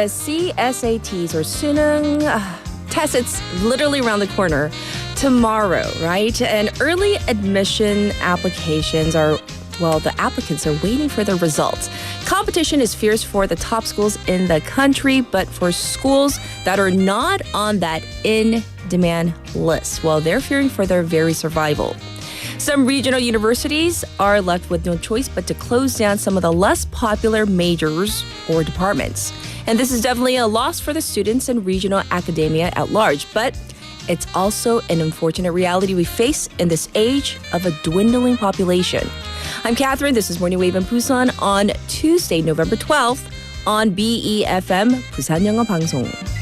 the CSATs or 수능 test, it's literally around the corner tomorrow, right? And early admission applications are, well, the applicants are waiting for their results. Competition is fierce for the top schools in the country, but for schools that are not on that in-demand list, well, they're fearing for their very survival. Some regional universities are left with no choice but to close down some of the less popular majors or departments. And this is definitely a loss for the students and regional academia at large, but it's also an unfortunate reality we face in this age of a dwindling population. I'm Catherine. This is Morning Wave in Busan on Tuesday, November 12th on BEFM 부산영어방송.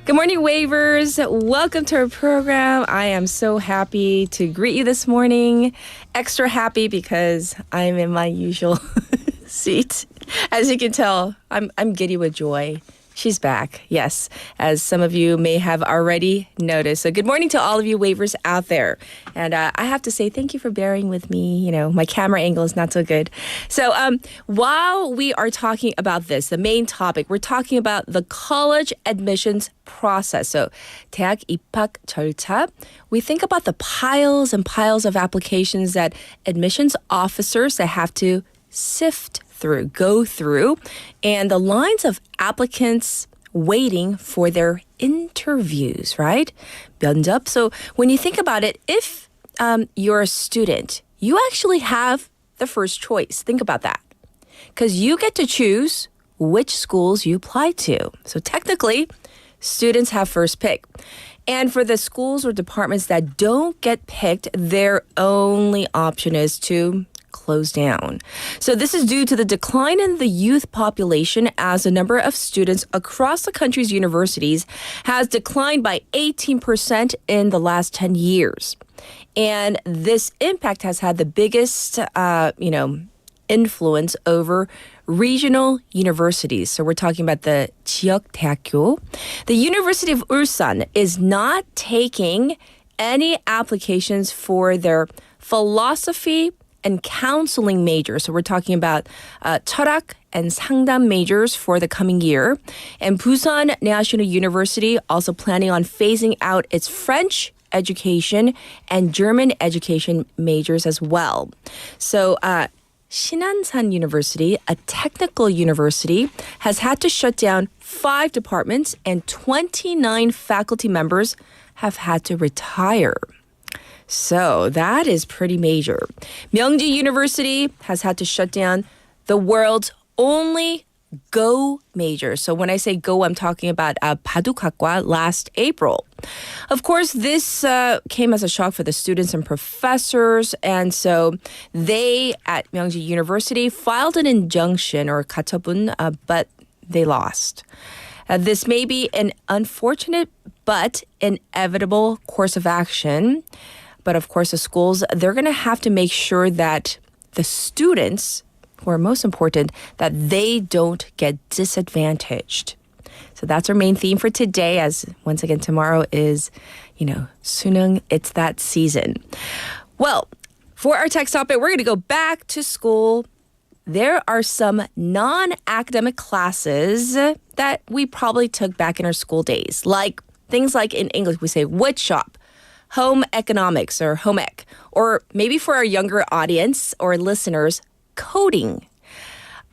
Good morning, Wavers. Welcome to our program. I am so happy to greet you this morning. Extra happy because I'm in my usual seat. As you can tell, I'm giddy with joy. She's back, yes, as some of you may have already noticed. So good morning to all of you Wavers out there. And I have to say thank you for bearing with me. You know, my camera angle is not so good. So while we are talking about this, the main topic, we're talking about the college admissions process. So 대학 입학 절차. We think about the piles and piles of applications that admissions officers that have to sift through, go through, and the lines of applicants waiting for their interviews, right? 면접. So when you think about it, if you're a student, you actually have the first choice. Think about that. Because you get to choose which schools you apply to. So technically, students have first pick. And for the schools or departments that don't get picked, their only option is to close down. So this is due to the decline in the youth population as the number of students across the country's universities has declined by 18% in the last 10 years. And this impact has had the biggest, influence over regional universities. So we're talking about the 지역대학교. The University of Ulsan is not taking any applications for their philosophy and counseling majors. So we're talking about 철학 and 상담 majors for the coming year. And Busan National University also planning on phasing out its French education and German education majors as well. So 신안산 University, a technical university, has had to shut down 5 departments and 29 faculty members have had to retire. So that is pretty major. Myeongji University has had to shut down the world's only Go major. So when I say Go, I'm talking about 바둑학과 last April. Of course, this came as a shock for the students and professors. And so they at Myeongji University filed an injunction or 가처분, but they lost. This may be an unfortunate but inevitable course of action. But of course, the schools, they're going to have to make sure that the students, who are most important, that they don't get disadvantaged. So that's our main theme for today, as once again, tomorrow is, 수능, it's that season. Well, for our text topic, we're going to go back to school. There are some non-academic classes that we probably took back in our school days, like things like in English, we say wood shop, home economics or home ec, or maybe for our younger audience or listeners, coding.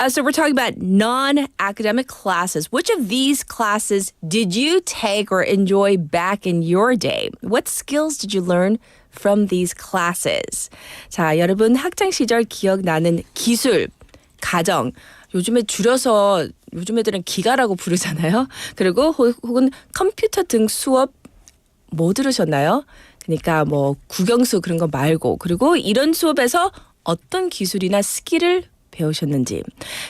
So we're talking about non-academic classes. Which of these classes did you take or enjoy back in your day? What skills did you learn from these classes? 자, 여러분 학창 시절 기억나는 기술, 가정, 요즘 애들은 기가라고 부르잖아요. 그리고 혹은 컴퓨터 등 수업 뭐 들으셨나요? 그러니까 뭐 국영수 그런 거 말고, 그리고 이런 수업에서 어떤 기술이나 스킬을 배우셨는지.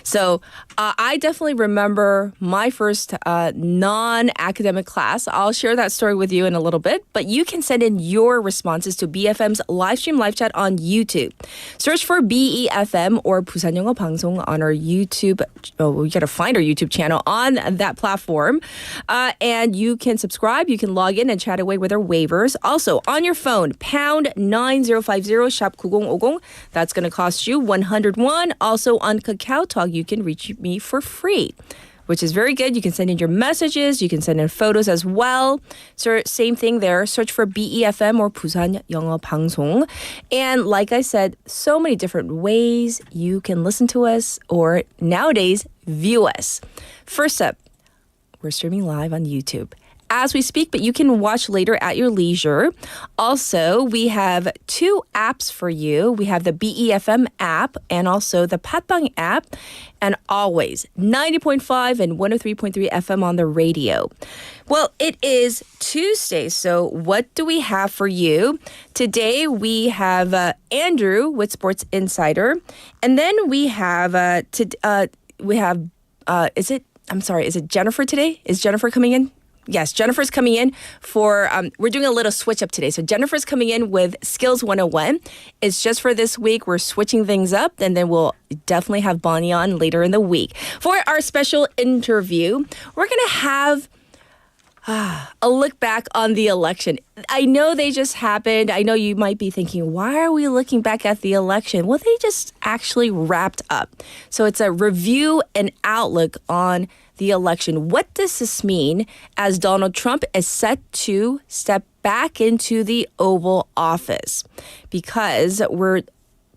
So I definitely remember my first non-academic class. I'll share that story with you in a little bit, but you can send in your responses to BFM's live stream live chat on YouTube. Search for BEFM or 부산영어방송 on our YouTube. Oh, we got to find our YouTube channel on that platform. And you can subscribe. You can log in and chat away with our waivers. Also, on your phone, pound 9050 샵 9050. That's going to cost you 101. Also, on KakaoTalk, you can reach me for free, which is very good. You can send in your messages. You can send in photos as well. So same thing there. Search for BEFM or 부산영어방송. And like I said, so many different ways you can listen to us or nowadays view us. First up, we're streaming live on YouTube as we speak, but you can watch later at your leisure. Also, we have two apps for you. We have the BEFM app and also the Patbang app, and always 90.5 and 103.3 FM on the radio. Well, it is Tuesday, so what do we have for you? Today we have Andrew with Sports Insider, and then we have is it Jennifer today? Is Jennifer coming in? Yes, Jennifer's coming in for, we're doing a little switch up today. So Jennifer's coming in with Skills 101. It's just for this week. We're switching things up, and then we'll definitely have Bonnie on later in the week. For our special interview, we're going to have a look back on the election. I know they just happened. I know you might be thinking, why are we looking back at the election? Well, they just actually wrapped up. So it's a review and outlook on the election. What does this mean as Donald Trump is set to step back into the Oval Office? Because we're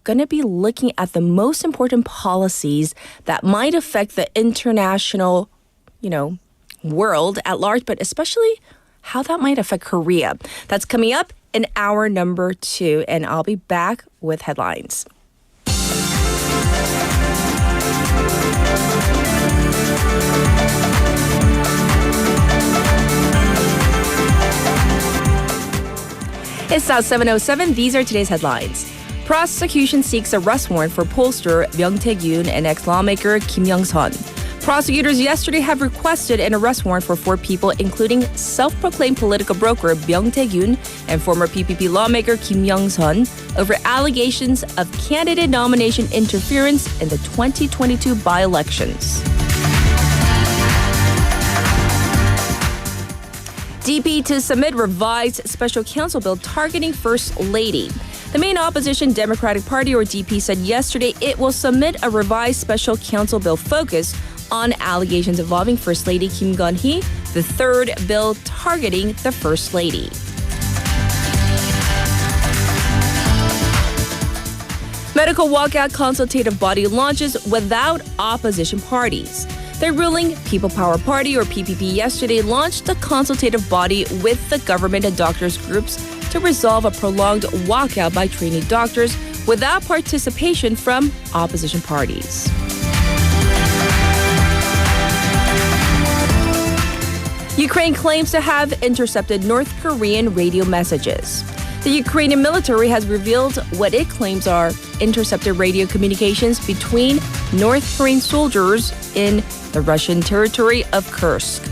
going to be looking at the most important policies that might affect the international, world at large, but especially how that might affect Korea. That's coming up in hour number 2, and I'll be back with headlines. It's now 7:07. These are today's headlines. Prosecution seeks arrest warrant for pollster Myung Tae-gyun and ex-lawmaker Kim Young-sun. Prosecutors yesterday have requested an arrest warrant for 4 people, including self-proclaimed political broker Myung Tae-gyun and former PPP lawmaker Kim Young-sun, over allegations of candidate nomination interference in the 2022 by-elections. DP to submit revised special counsel bill targeting First Lady. The main opposition Democratic Party, or DP, said yesterday it will submit a revised special counsel bill focused on allegations involving First Lady Kim Gun-hee, the third bill targeting the First Lady. Medical walkout consultative body launches without opposition parties. The ruling People Power Party, or PPP, yesterday launched the consultative body with the government and doctors groups to resolve a prolonged walkout by trainee doctors without participation from opposition parties. Ukraine claims to have intercepted North Korean radio messages. The Ukrainian military has revealed what it claims are intercepted radio communications between North Korean soldiers in the Russian territory of Kursk.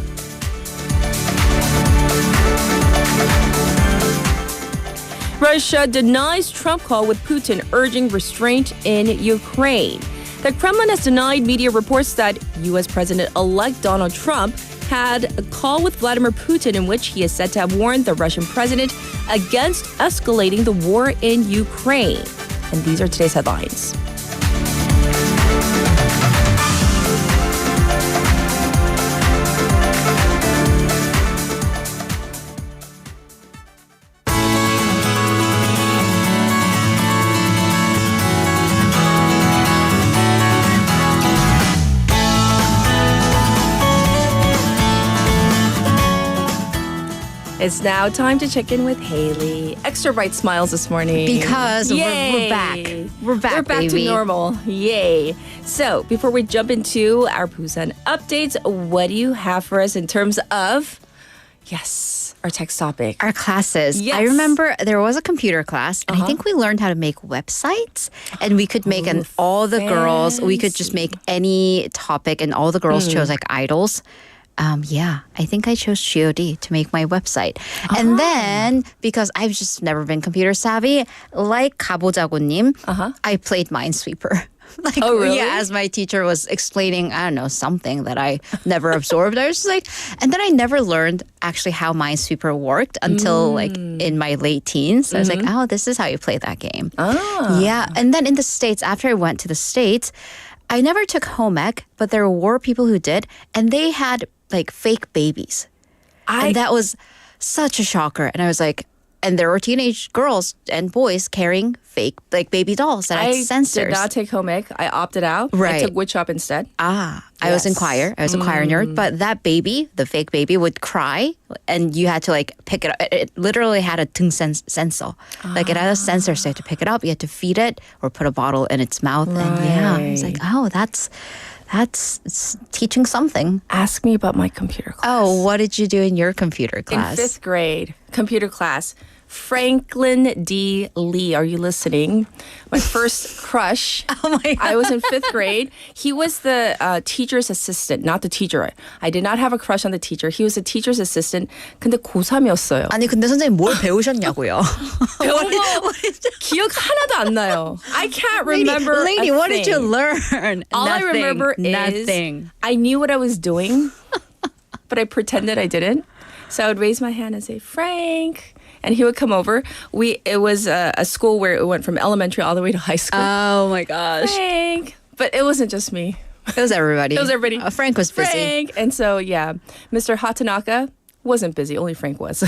Russia denies Trump call with Putin urging restraint in Ukraine. The Kremlin has denied media reports that U.S. President-elect Donald Trump had a call with Vladimir Putin in which he is said to have warned the Russian president against escalating the war in Ukraine. And these are today's headlines. It's now time to check in with Haley. Extra bright smiles this morning. Because we're back. We're back to normal. Yay. So before we jump into our Busan updates, what do you have for us in terms of Yes, our text topic. Our classes. Yes. I remember there was a computer class, and I think we learned how to make websites, and we could make all the girls. We could just make any topic, and all the girls chose like idols. I think I chose GOD to make my website. And then, because I've just never been computer savvy, like 가보자고님, I played Minesweeper. Like, oh, really? Yeah, as my teacher was explaining, I don't know, something that I never absorbed. I was just like, and then I never learned actually how Minesweeper worked until like in my late teens. I was like, oh, this is how you play that game. Yeah. And then in the States, after I went to the States, I never took home ec, but there were people who did, and they had like fake babies. And that was such a shocker. And I was like, and there were teenage girls and boys carrying fake like baby dolls that had sensors. I did not take home ec. I opted out. Right. I took woodshop instead. I was in choir. I was a choir nerd. But that baby, the fake baby, would cry, and you had to like pick it up. It literally had a sensor. Like it had a sensor, so you had to pick it up. You had to feed it or put a bottle in its mouth. Right. And yeah, I was like, oh, that's teaching something. Ask me about my computer class. Oh, what did you do in your computer class? In 5th grade, computer class. Franklin D. Lee, are you listening? My first crush. Oh my God. I was in 5th grade. He was the teacher's assistant, not the teacher. I did not have a crush on the teacher. He was the teacher's assistant. 근데 고3이었어요. 아니 근데 선생님 뭘 배우셨냐고요? 배운 거 기억 하나도 안 나요. I can't remember Lady, a what did you thing. learn? All Nothing. I remember is I knew what I was doing, but I pretended I didn't. So I would raise my hand and say, Frank. And he would come over. It was a school where it went from elementary all the way to high school. Oh my gosh. Frank. But it wasn't just me. It was everybody. It was everybody. Frank was busy. Frank. And so, yeah, Mr. Hatanaka wasn't busy. Only Frank was.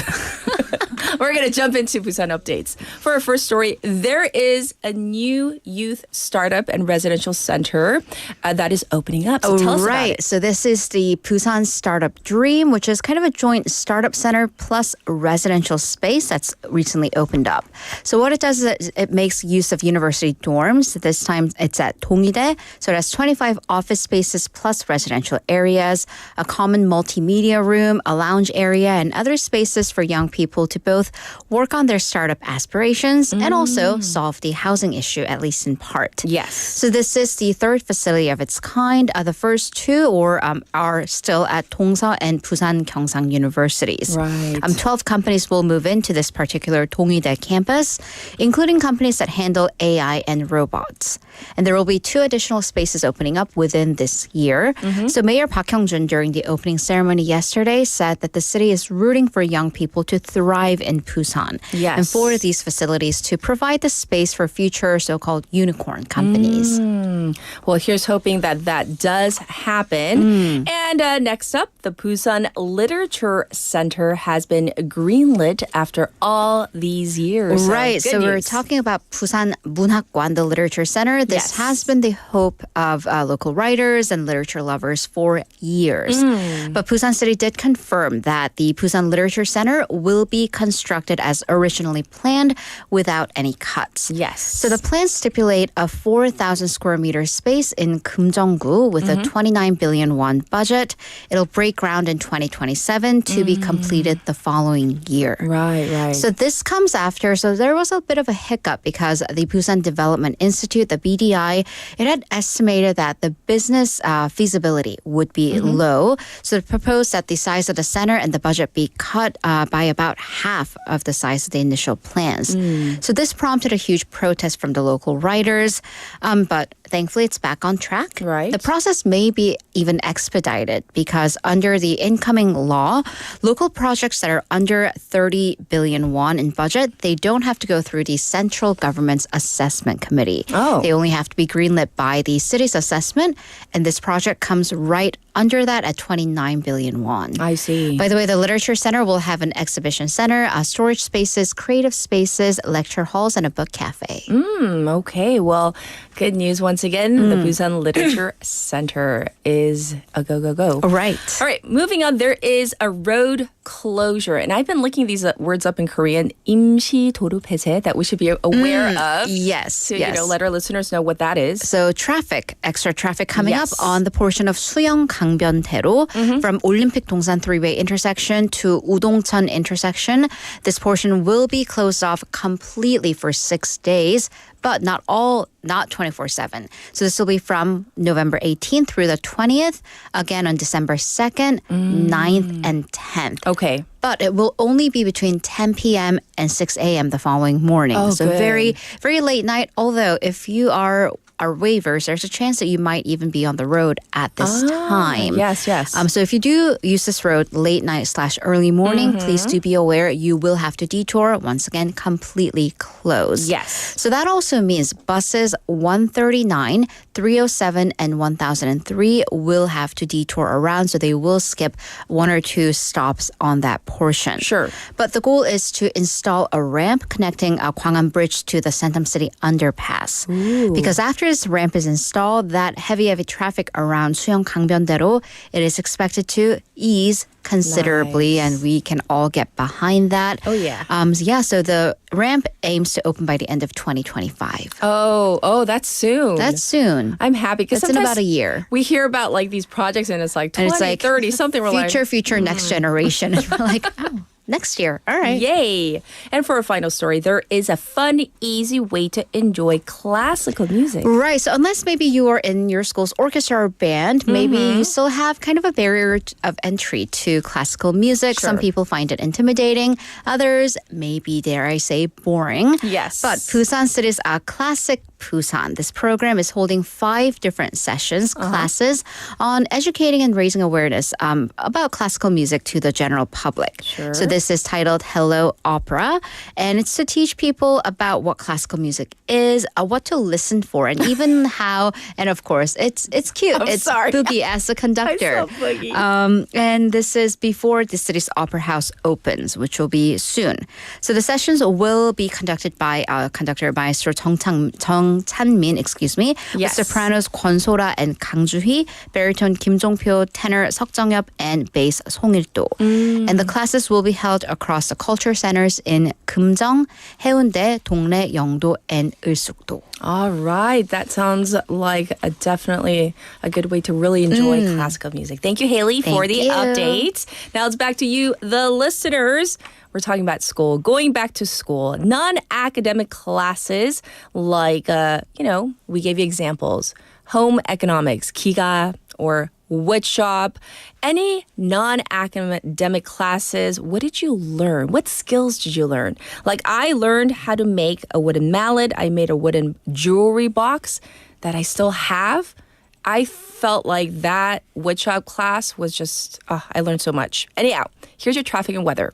We're going to jump into Busan Updates. For our first story, there is a new youth startup and residential center that is opening up. So tell us about it. So this is the Busan Startup Dream, which is kind of a joint startup center plus residential space that's recently opened up. So what it does is it makes use of university dorms. This time it's at 동의대. So it has 25 office spaces plus residential areas, a common multimedia room, a lounge area, and other spaces for young people to both work on their startup aspirations and also solve the housing issue, at least in part. Yes. So this is the third facility of its kind. The first two are still at Dongsa and Busan Gyeongsang universities. Right. 12 companies will move into this particular 동의대 campus, including companies that handle AI and robots. And there will be 2 additional spaces opening up within this year. So Mayor Park Hyung-jun, during the opening ceremony yesterday, said that the city is rooting for young people to thrive in Busan. Yes. And for these facilities to provide the space for future so-called unicorn companies. Well, here's hoping that that does happen. And next up, the Busan Literature Center has been greenlit after all these years. Right. Good So we're news. talking about Busan문학관, the literature center. This Yes. has been the hope of local writers and literature lovers for years. But Busan City did confirm that the Busan Literature Center will be constructed as originally planned without any cuts. Yes. So the plans stipulate a 4,000 square meter space in Kumjeonggu with a 29 billion won budget. It'll break ground in 2027 to be completed the following year. Right. So this comes after, so there was a bit of a hiccup because the Busan Development Institute, the BDI, it had estimated that the business feasibility would be low. So it proposed that the size of the center and the budget be cut by about half of the size of the initial plans. So this prompted a huge protest from the local writers, but thankfully it's back on track. Right. The process may be even expedited because under the incoming law, local projects that are under 30 billion won in budget, they don't have to go through the central government's assessment committee. Oh. They only have to be greenlit by the city's assessment, and this project comes right under that at 29 billion won. I see. By the way, the Literature Center will have an exhibition center, storage spaces, creative spaces, lecture halls, and a book cafe. Okay. Well, good news once once again, the Busan Literature Center is a go, go, go. Right. All right, moving on. There is a road closure. And I've been looking these words up in Korean. 임시 도로 폐쇄, that we should be aware of. Yes. To yes. let our listeners know what that is. So extra traffic coming Yes. up on the portion of 수영 강변대로 from 올림픽동산 three-way intersection to 우동천 intersection. This portion will be closed off completely for 6 days, but not 24/7. So this will be from November 18th through the 20th, again on December 2nd, 9th, and 10th. Okay. But it will only be between 10 p.m. and 6 a.m. the following morning. Oh, so good. very, very late night. Although if you are waivers, there's a chance that you might even be on the road at this time. Yes, yes. So if you do use this road late night / early morning, please do be aware you will have to detour. Once again, completely closed. Yes. So that also means buses 139, 307, and 1003 will have to detour around. So they will skip 1 or 2 stops on that portion. Sure. But the goal is to install a ramp connecting Gwangan Bridge to the Centum City underpass. Because after this ramp is installed, that heavy traffic around 수영 강변대로, it is expected to ease considerably, Nice. and we can all get behind that. Oh, yeah. So the ramp aims to open by the end of 2025. Oh, that's soon. That's soon. I'm happy because That's in about a year. We hear about like these projects and it's like 20, And it's like 30, something. We're future, next generation. And we're like, oh, next year. All right. Yay. And for a final story, there is a fun, easy way to enjoy classical music. Right. So unless maybe you are in your school's orchestra or band, maybe you still have kind of a barrier of entry to classical music. Sure. Some people find it intimidating. Others, maybe, dare I say, boring. Yes. But Busan City's Classic Busan. This program is holding 5 different sessions, classes on educating and raising awareness about classical music to the general public. Sure. So this is titled Hello Opera, and it's to teach people about what classical music is, what to listen for, and even how, and of course, it's cute. It's sorry. Boogie as the conductor. I saw Boogie. And this is before the city's opera house opens, which will be soon. So the sessions will be conducted by conductor Maestro 정찬민, with Yes. sopranos 권소라 and 강주희, baritone Kim Jong-pyo, tenor 석정엽, and bass 송일도. And the classes will be held across the culture centers in 금정, 해운대, 동래, 영도, and 을숙도. All right. That sounds like definitely a good way to really enjoy classical music. Thank you, Haley, for Thank the you. updates. Now it's back to you, the listeners. We're talking about school, going back to school, non-academic classes like, we gave you examples. Home economics, 기가, or woodshop, any non-academic classes. What did you learn? What skills did you learn? Like I learned how to make a wooden mallet. I made a wooden jewelry box that I still have. I felt like that woodshop class was just, I learned so much. Anyhow, here's your traffic and weather.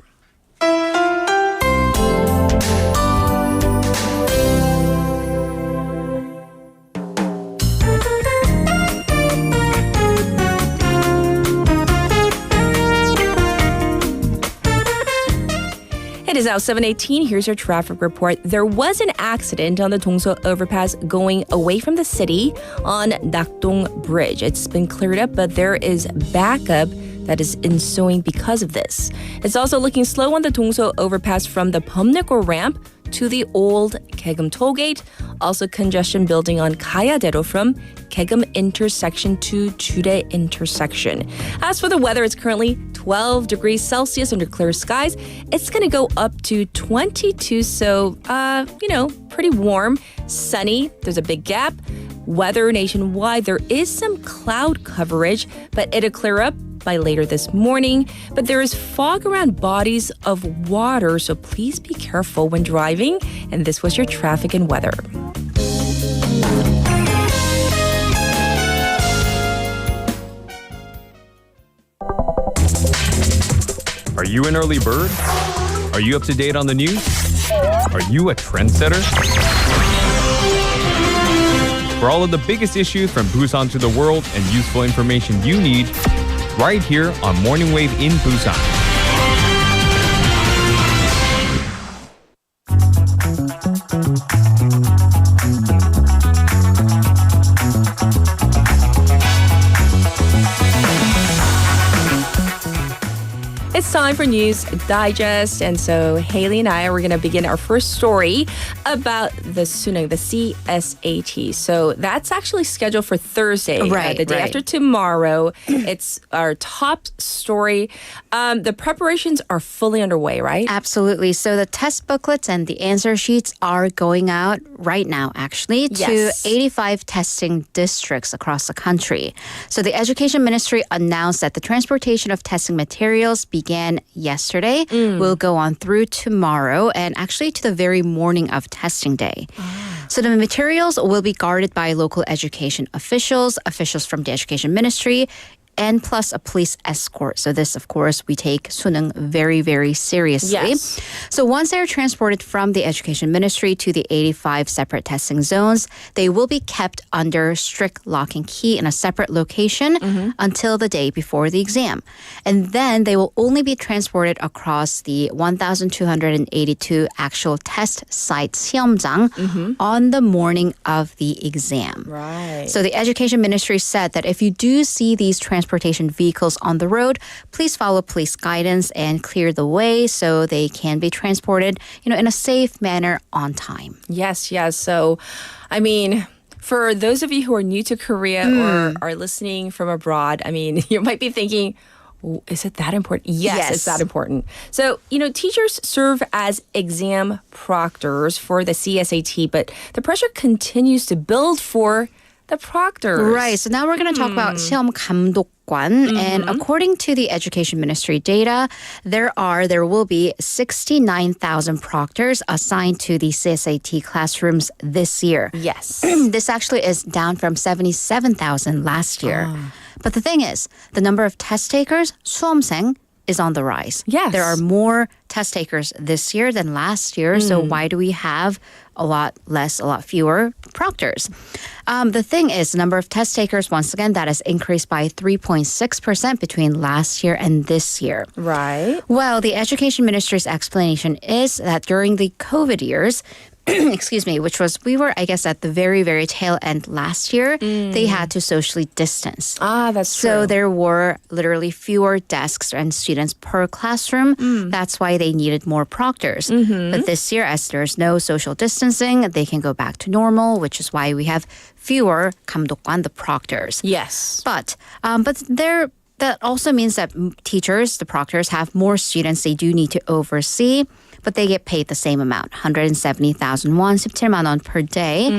It is now 7:18. Here's your traffic report. There was an accident on the Dongso overpass going away from the city on Nakdong Bridge. It's been cleared up, but there is backup that is ensuing because of this. It's also looking slow on the Dongso overpass from the Pumniko ramp to the old Kaegum tollgate. Also congestion building on Kayadero from Kaegum intersection to Jude intersection. As for the weather, it's currently 12 degrees Celsius under clear skies. It's going to go up to 22, so, pretty warm, sunny. There's a big gap. Weather nationwide, there is some cloud coverage, but it'll clear up by later this morning. But there is fog around bodies of water, so please be careful when driving. And this was your traffic and weather. Are you an early bird? Are you up to date on the news? Are you a trendsetter? For all of the biggest issues from Busan to the world and useful information you need, right here on Morning Wave in Busan. time for News Digest. And so Haley and I are going to begin our first story about the 수능, the CSAT. So that's actually scheduled for Thursday, the day after tomorrow. It's our top story. The preparations are fully underway, right? Absolutely. So the test booklets and the answer sheets are going out right now, actually, to 85 testing districts across the country. So the Education Ministry announced that the transportation of testing materials began yesterday, will go on through tomorrow, and actually to the very morning of testing day. So the materials will be guarded by local education officials from the Education Ministry, and plus a police escort. So this, of course, we take 수능 very, very seriously. Yes. So once they're transported from the Education Ministry to the 85 separate testing zones, they will be kept under strict lock and key in a separate location until the day before the exam. And then they will only be transported across the 1,282 actual test sites, 시험장, on the morning of the exam. Right. So the Education Ministry said that if you do see these transportation vehicles on the road, please follow police guidance and clear the way so they can be transported, in a safe manner on time. Yes. So, I mean, for those of you who are new to Korea or are listening from abroad, I mean, you might be thinking, is it that important? Yes, it's that important. So, teachers serve as exam proctors for the CSAT, but the pressure continues to build for the proctors. Right. So now we're going to talk about 시험 감독관. And according to the Education Ministry data, there will be 69,000 proctors assigned to the CSAT classrooms this year. Yes. This actually is down from 77,000 last year. But the thing is, the number of test takers, 수험생, is on the rise. Yes. There are more test takers this year than last year. So why do we have a lot fewer proctors? The thing is, the number of test takers, once again, that has increased by 3.6% between last year and this year. Right. Well, the Education Ministry's explanation is that during the COVID years, we were, I guess, at the very, very tail end last year, they had to socially distance. That's true. So there were literally fewer desks and students per classroom. That's why they needed more proctors. But this year, as there's no social distancing, they can go back to normal, which is why we have fewer 감독관, the proctors. Yes. But that also means that teachers, the proctors, have more students they do need to oversee, but they get paid the same amount, 170,000 won, 17만 won per day.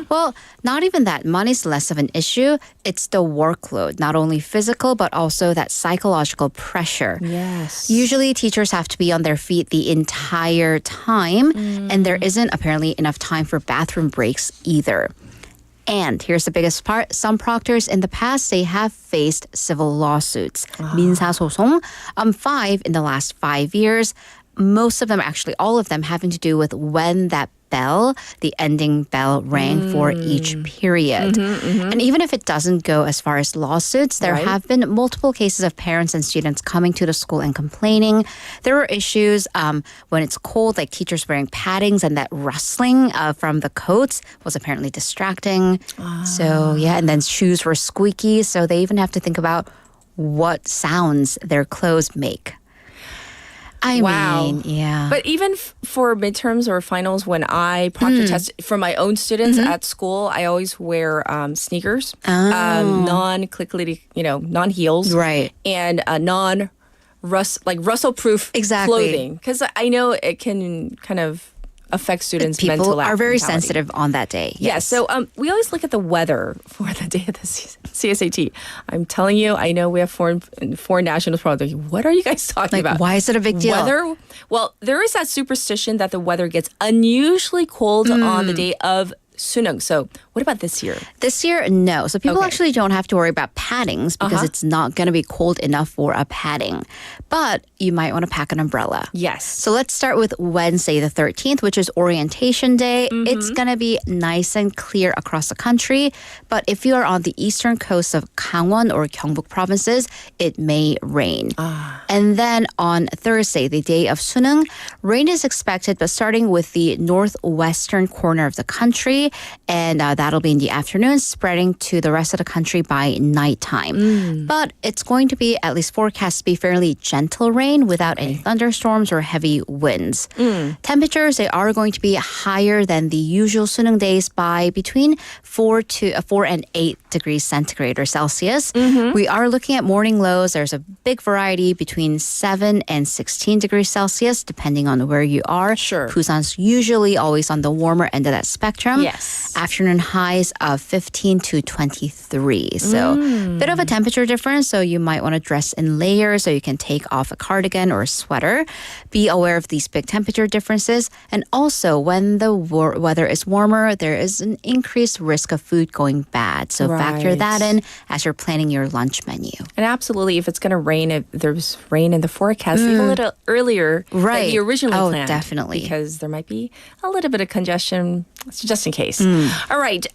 Well, not even that. Money's less of an issue. It's the workload, not only physical, but also that psychological pressure. Yes. Usually, teachers have to be on their feet the entire time, and there isn't apparently enough time for bathroom breaks either. And here's the biggest part. Some proctors in the past, they have faced civil lawsuits. 민사소송, 5 in the last 5 years. Most of them, actually all of them, having to do with when that bell, the ending bell, rang for each period. And even if it doesn't go as far as lawsuits, there have been multiple cases of parents and students coming to the school and complaining. There were issues when it's cold, like teachers wearing paddings, and that rustling from the coats was apparently distracting. So, and then shoes were squeaky, so they even have to think about what sounds their clothes make. I mean, yeah. But even for midterms or finals, when I proctor test for my own students at school, I always wear sneakers, non-clickly, non-heels, right, and rustle-proof clothing, because I know it can kind of affect students' mental People are very mentality. sensitive on that day. Yes. Yeah, so we always look at the weather for the day of the CSAT. I'm telling you, I know we have foreign nationals probably like, what are you guys talking about? Why is it a big deal? Weather? Well, there is that superstition that the weather gets unusually cold on the day of 수능. So what about this year? This year, no. So people actually don't have to worry about paddings because it's not going to be cold enough for a padding. But you might want to pack an umbrella. Yes. So let's start with Wednesday the 13th, which is orientation day. It's going to be nice and clear across the country. But if you are on the eastern coast of Gangwon or Gyeongbuk provinces, it may rain. And then on Thursday, the day of 수능, rain is expected, but starting with the northwestern corner of the country. And that that'll be in the afternoon, spreading to the rest of the country by nighttime. But it's going to be at least forecast to be fairly gentle rain without any thunderstorms or heavy winds. Temperatures, they are going to be higher than the usual 수능 days by between 4 and 8 degrees centigrade or Celsius. We are looking at morning lows. There's a big variety between 7 and 16 degrees Celsius, depending on where you are. Sure. Busan's usually always on the warmer end of that spectrum. Yes. Afternoon highs of 15 to 23. So bit of a temperature difference. So you might want to dress in layers so you can take off a cardigan or a sweater. Be aware of these big temperature differences. And also when the weather is warmer, there is an increased risk of food going bad. So factor that in as you're planning your lunch menu. And absolutely, if it's going to rain, if there's rain in the forecast, leave a little earlier than you originally planned. Definitely. Because there might be a little bit of congestion, just in case. All right.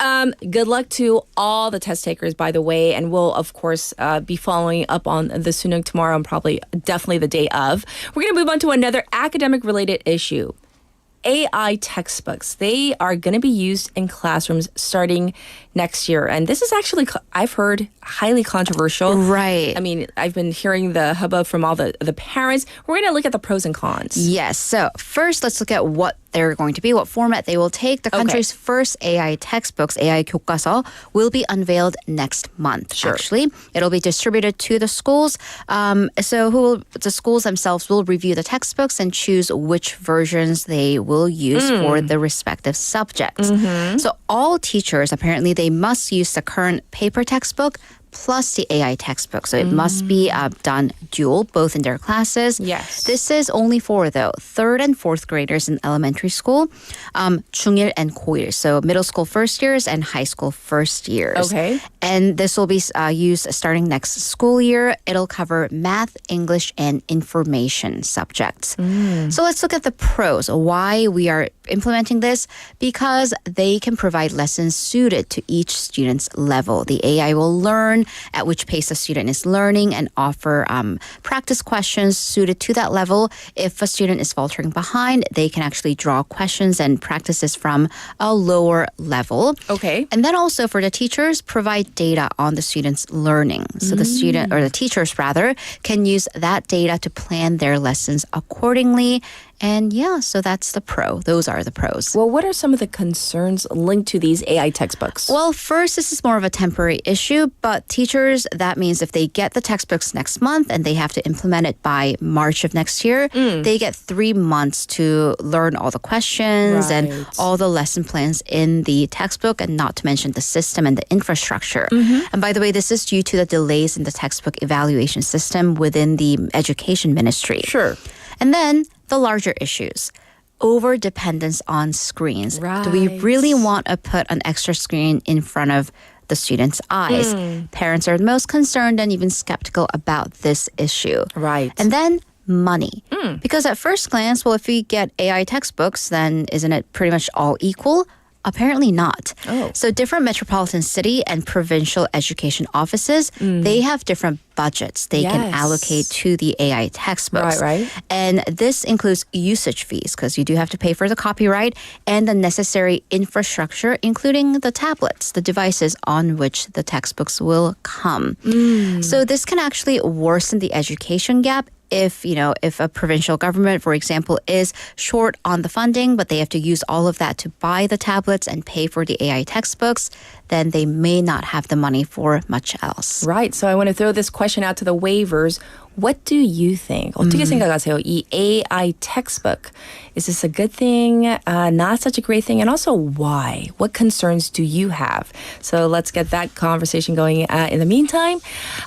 Good luck to all the test takers, by the way. And we'll, of course, be following up on the Suning tomorrow and probably definitely the day of. We're going to move on to another academic-related issue. AI textbooks. They are going to be used in classrooms starting next year. And this is actually, I've heard, highly controversial. Right. I mean, I've been hearing the hubbub from all the parents. We're going to look at the pros and cons. Yes. So first, let's look at what they're going to be, what format they will take. The country's first AI textbooks, AI 교과서, will be unveiled next month, actually. It'll be distributed to the schools. The schools themselves will review the textbooks and choose which versions they will use for the respective subjects. So all teachers, apparently, they must use the current paper textbook plus the AI textbook. So it must be done dual, both in their classes. Yes. This is only for, though, 3rd and 4th graders in elementary school, 중1 and 고1, so middle school first years and high school first years. Okay. And this will be used starting next school year. It'll cover math, English, and information subjects. So let's look at the pros. Why we are implementing this? Because they can provide lessons suited to each student's level. The AI will learn at which pace a student is learning and offer practice questions suited to that level. If a student is faltering behind, they can actually draw questions and practices from a lower level. Okay. And then also for the teachers, provide data on the student's learning. So the student, or the teachers rather, can use that data to plan their lessons accordingly. And yeah, so that's the pro. Those are the pros. Well, what are some of the concerns linked to these AI textbooks? Well, first, this is more of a temporary issue, but teachers, that means if they get the textbooks next month and they have to implement it by March of next year, they get 3 months to learn all the questions and all the lesson plans in the textbook, and not to mention the system and the infrastructure. And by the way, this is due to the delays in the textbook evaluation system within the education ministry. Sure. And then the larger issues. Over-dependence on screens. Do we really want to put an extra screen in front of the students' eyes? Parents are most concerned and even skeptical about this issue. Right. And then money. Because at first glance, well, if we get AI textbooks, then isn't it pretty much all equal? Apparently not. So different metropolitan city and provincial education offices, they have different budgets they can allocate to the AI textbooks. Right. And this includes usage fees, because you do have to pay for the copyright and the necessary infrastructure, including the tablets, the devices on which the textbooks will come. So this can actually worsen the education gap if a provincial government, for example, is short on the funding, but they have to use all of that to buy the tablets and pay for the AI textbooks, then they may not have the money for much else. Right. So I want to throw this question out to the waivers. What do you think? 어떻게 생각하세요? 이 AI textbook, is this a good thing? Not such a great thing? And also why? What concerns do you have? So let's get that conversation going in the meantime.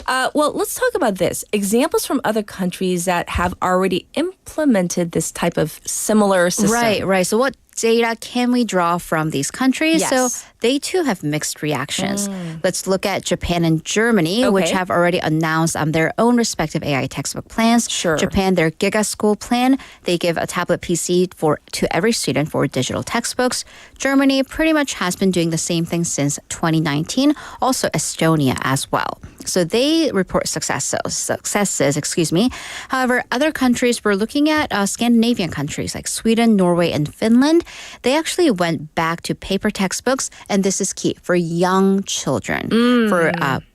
Well, let's talk about this. Examples from other countries that have already implemented this type of similar system. Right. So what data can we draw from these countries? Yes. So they too have mixed reactions. Let's look at Japan and Germany, which have already announced their own respective AI textbook plans. Sure. Japan, their Giga School plan, they give a tablet PC to every student for digital textbooks. Germany pretty much has been doing the same thing since 2019. Also Estonia as well. So they report successes. However, other countries, we're looking at Scandinavian countries like Sweden, Norway, and Finland. happened, they actually went back to paper textbooks, and this is key for young children, for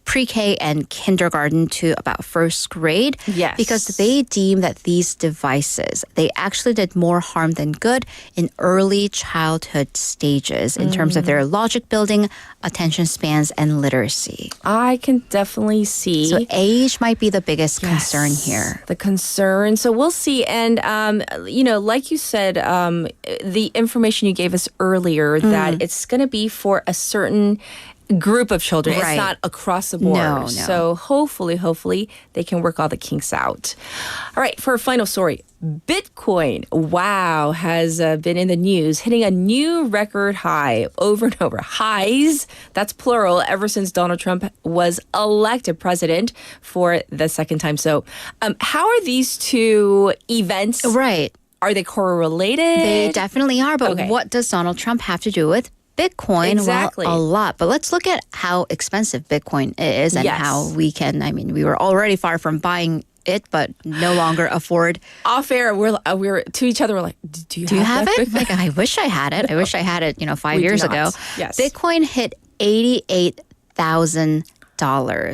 pre-K and kindergarten to about first grade. Yes. Because they deem that these devices, they actually did more harm than good in early childhood stages in terms of their logic building, attention spans, and literacy. I can definitely see. So age might be the biggest concern here. The concern. So we'll see. And, like you said, the information you gave us earlier that it's going to be for a certain group of children. Right. It's not across the board. No. So hopefully they can work all the kinks out. All right, for a final story. Bitcoin, wow, has been in the news, hitting a new record high over and over. Highs, that's plural, ever since Donald Trump was elected president for the second time. So how are these two events? Right. Are they correlated? They definitely are. But Okay. what does Donald Trump have to do with Bitcoin? Exactly. Well, a lot. But let's look at how expensive Bitcoin is and Yes. how we can, we were already far from buying it, but no longer afford. Off air, we're to each other, we're like, do you have it? that? Like, I wish I had it. I wish I had it, 5 We do years not. ago. Yes. Bitcoin hit $88,000.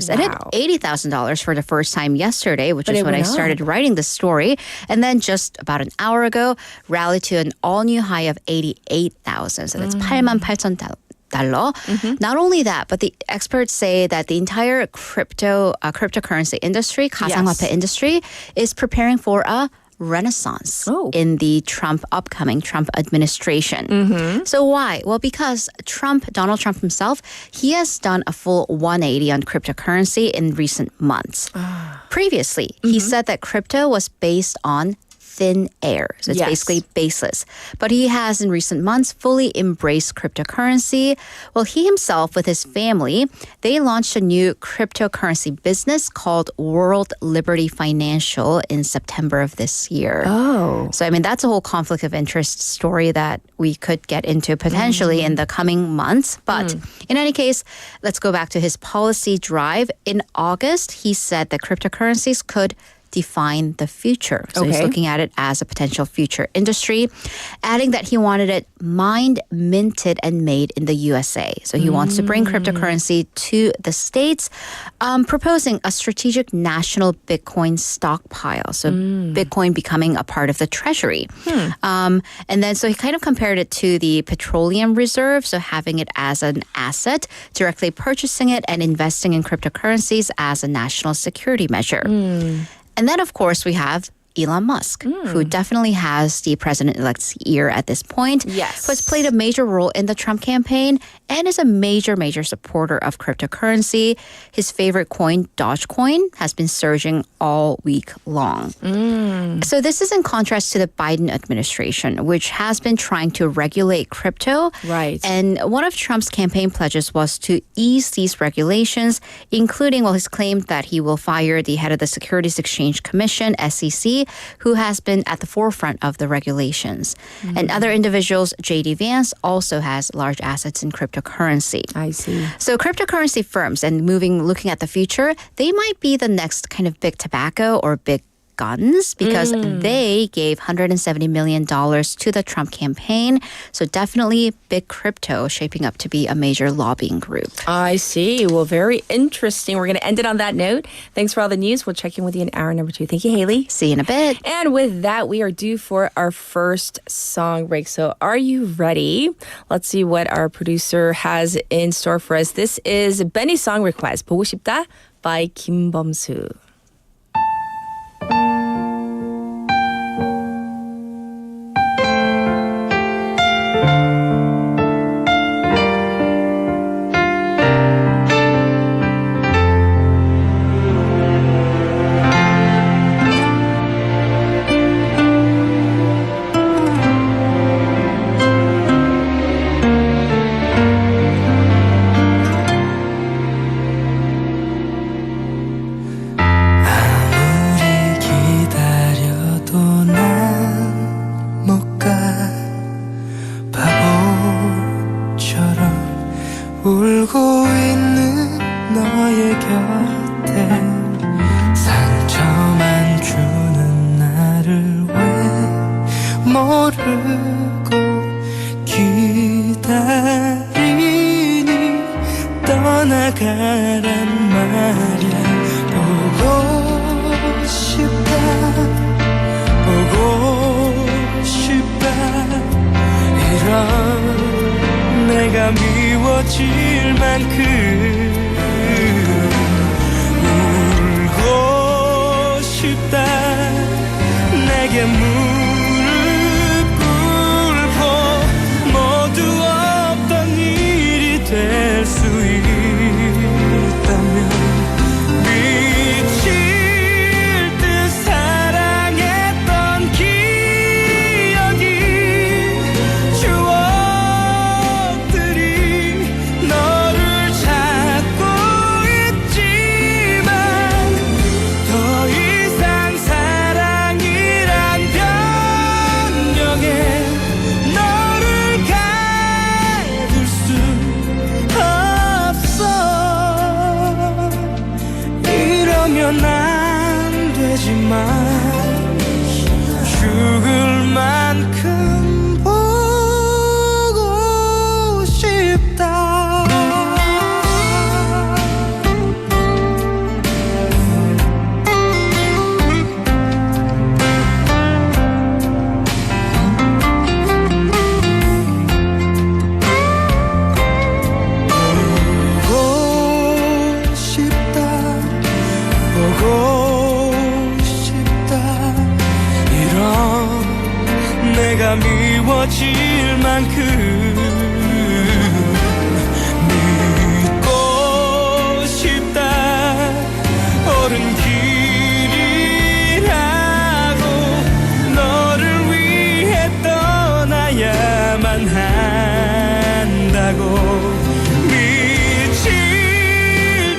It hit Wow. $80,000 for the first time yesterday, which But is it when I went up. started writing the story. And then just about an hour ago, rallied to an all-new high of $88,000. So that's 88,000 달러. Not only that, but the experts say that the entire cryptocurrency industry, 가상화폐 industry, is preparing for a renaissance in the upcoming Trump administration. So why? Well, because Donald Trump himself, he has done a full 180 on cryptocurrency in recent months. Previously, he said that crypto was based on thin air. So it's Yes. basically baseless. But he has in recent months fully embraced cryptocurrency. Well, he himself with his family, they launched a new cryptocurrency business called World Liberty Financial in September of this year. Oh. So, that's a whole conflict of interest story that we could get into potentially in the coming months. But in any case, let's go back to his policy drive. In August, he said that cryptocurrencies could define the future. So he's Okay. looking at it as a potential future industry, adding that he wanted it mined, minted, and made in the USA. So he wants to bring cryptocurrency to the States, proposing a strategic national Bitcoin stockpile. So Bitcoin becoming a part of the treasury. And then so he kind of compared it to the petroleum reserve, so having it as an asset, directly purchasing it and investing in cryptocurrencies as a national security measure. And then, of course, we have Elon Musk, who definitely has the president-elect's ear at this point. Yes. Who has played a major role in the Trump campaign and is a major supporter of cryptocurrency. His favorite coin, Dogecoin, has been surging all week long. So this is in contrast to the Biden administration, which has been trying to regulate crypto. Right. And one of Trump's campaign pledges was to ease these regulations, including, he's claimed that he will fire the head of the Securities Exchange Commission, SEC, who has been at the forefront of the regulations. And other individuals, J.D. Vance, also has large assets in cryptocurrency. I see. So cryptocurrency firms and looking at the future, they might be the next kind of big tobacco or big guns because they gave $170 million to the Trump campaign. So definitely big crypto shaping up to be a major lobbying group. I see. Well, very interesting. We're going to end it on that note. Thanks for all the news. We'll check in with you in hour number 2. Thank you, Haley. See you in a bit. And with that, we are due for our first song break. So are you ready? Let's see what our producer has in store for us. This is Benny's song request, 보고 싶다 by 김범수. 울고 있는 너의 곁에 상처만 주는 나를 왜 모르고 내가 미워질 만큼 울고 싶다 내게 무릎 꿇고 모두 없던 일이 될 수 있다면 미칠 듯 사랑했던 기억이 추억들이 너를 찾고 있지만 더 이상 사랑이란 변명에 너를 가둘 수 없어 이러면 안 되지만 죽을 만큼 보고 싶다 보고 싶다 보고 싶다 이런 내가 미워질 만큼 믿고 싶다 옳은 길이라고 너를 위해 떠나야만 한다고 미칠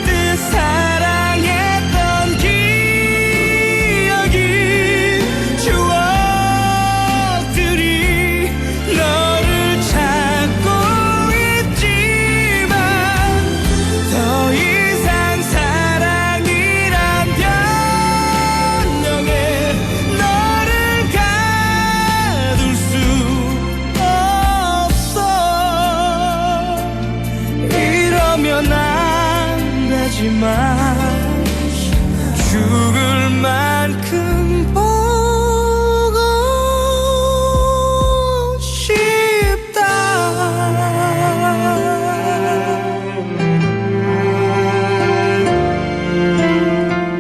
듯 사랑했던 기억이 추억들이 너를 찾고 있지만 더 이상 사랑이란 변명에 너를 가둘 수 없어 이러면 안 되지만 죽을 만큼 보고 싶다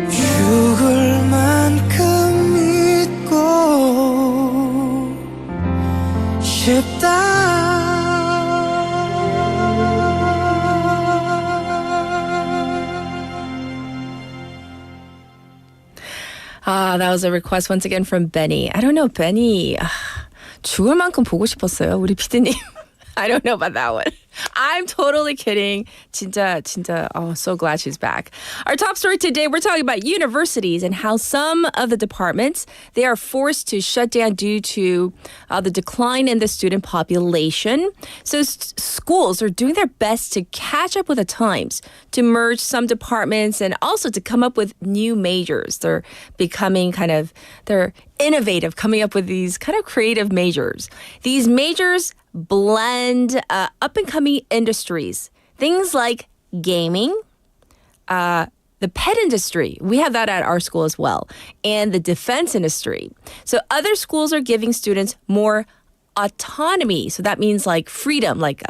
죽을 만큼 믿고 싶다 That was a request once again from Benny. I don't know, Benny. 죽을 만큼 보고 싶었어요, 우리 피디님. I don't know about that one. I'm totally kidding. 진짜, so glad she's back. Our top story today, we're talking about universities and how some of the departments, they are forced to shut down due to the decline in the student population. So schools are doing their best to catch up with the times, to merge some departments and also to come up with new majors. They're becoming they're innovative, coming up with these kind of creative majors. These majors blend up-and-coming industries. Things like gaming, the pet industry. We have that at our school as well. And the defense industry. So other schools are giving students more autonomy. So that means like freedom, like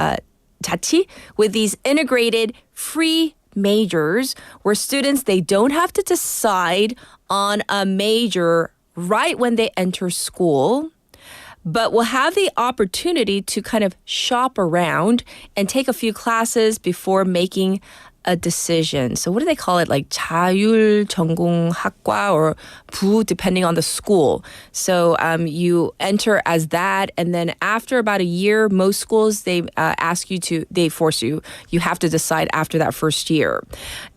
자치, with these integrated free majors where students, they don't have to decide on a major right when they enter school, but will have the opportunity to kind of shop around and take a few classes before making a decision. So what do they call it? Like 자율전공학과 or 부, depending on the school. So you enter as that, and then after about a year, most schools, they force you. You have to decide after that first year.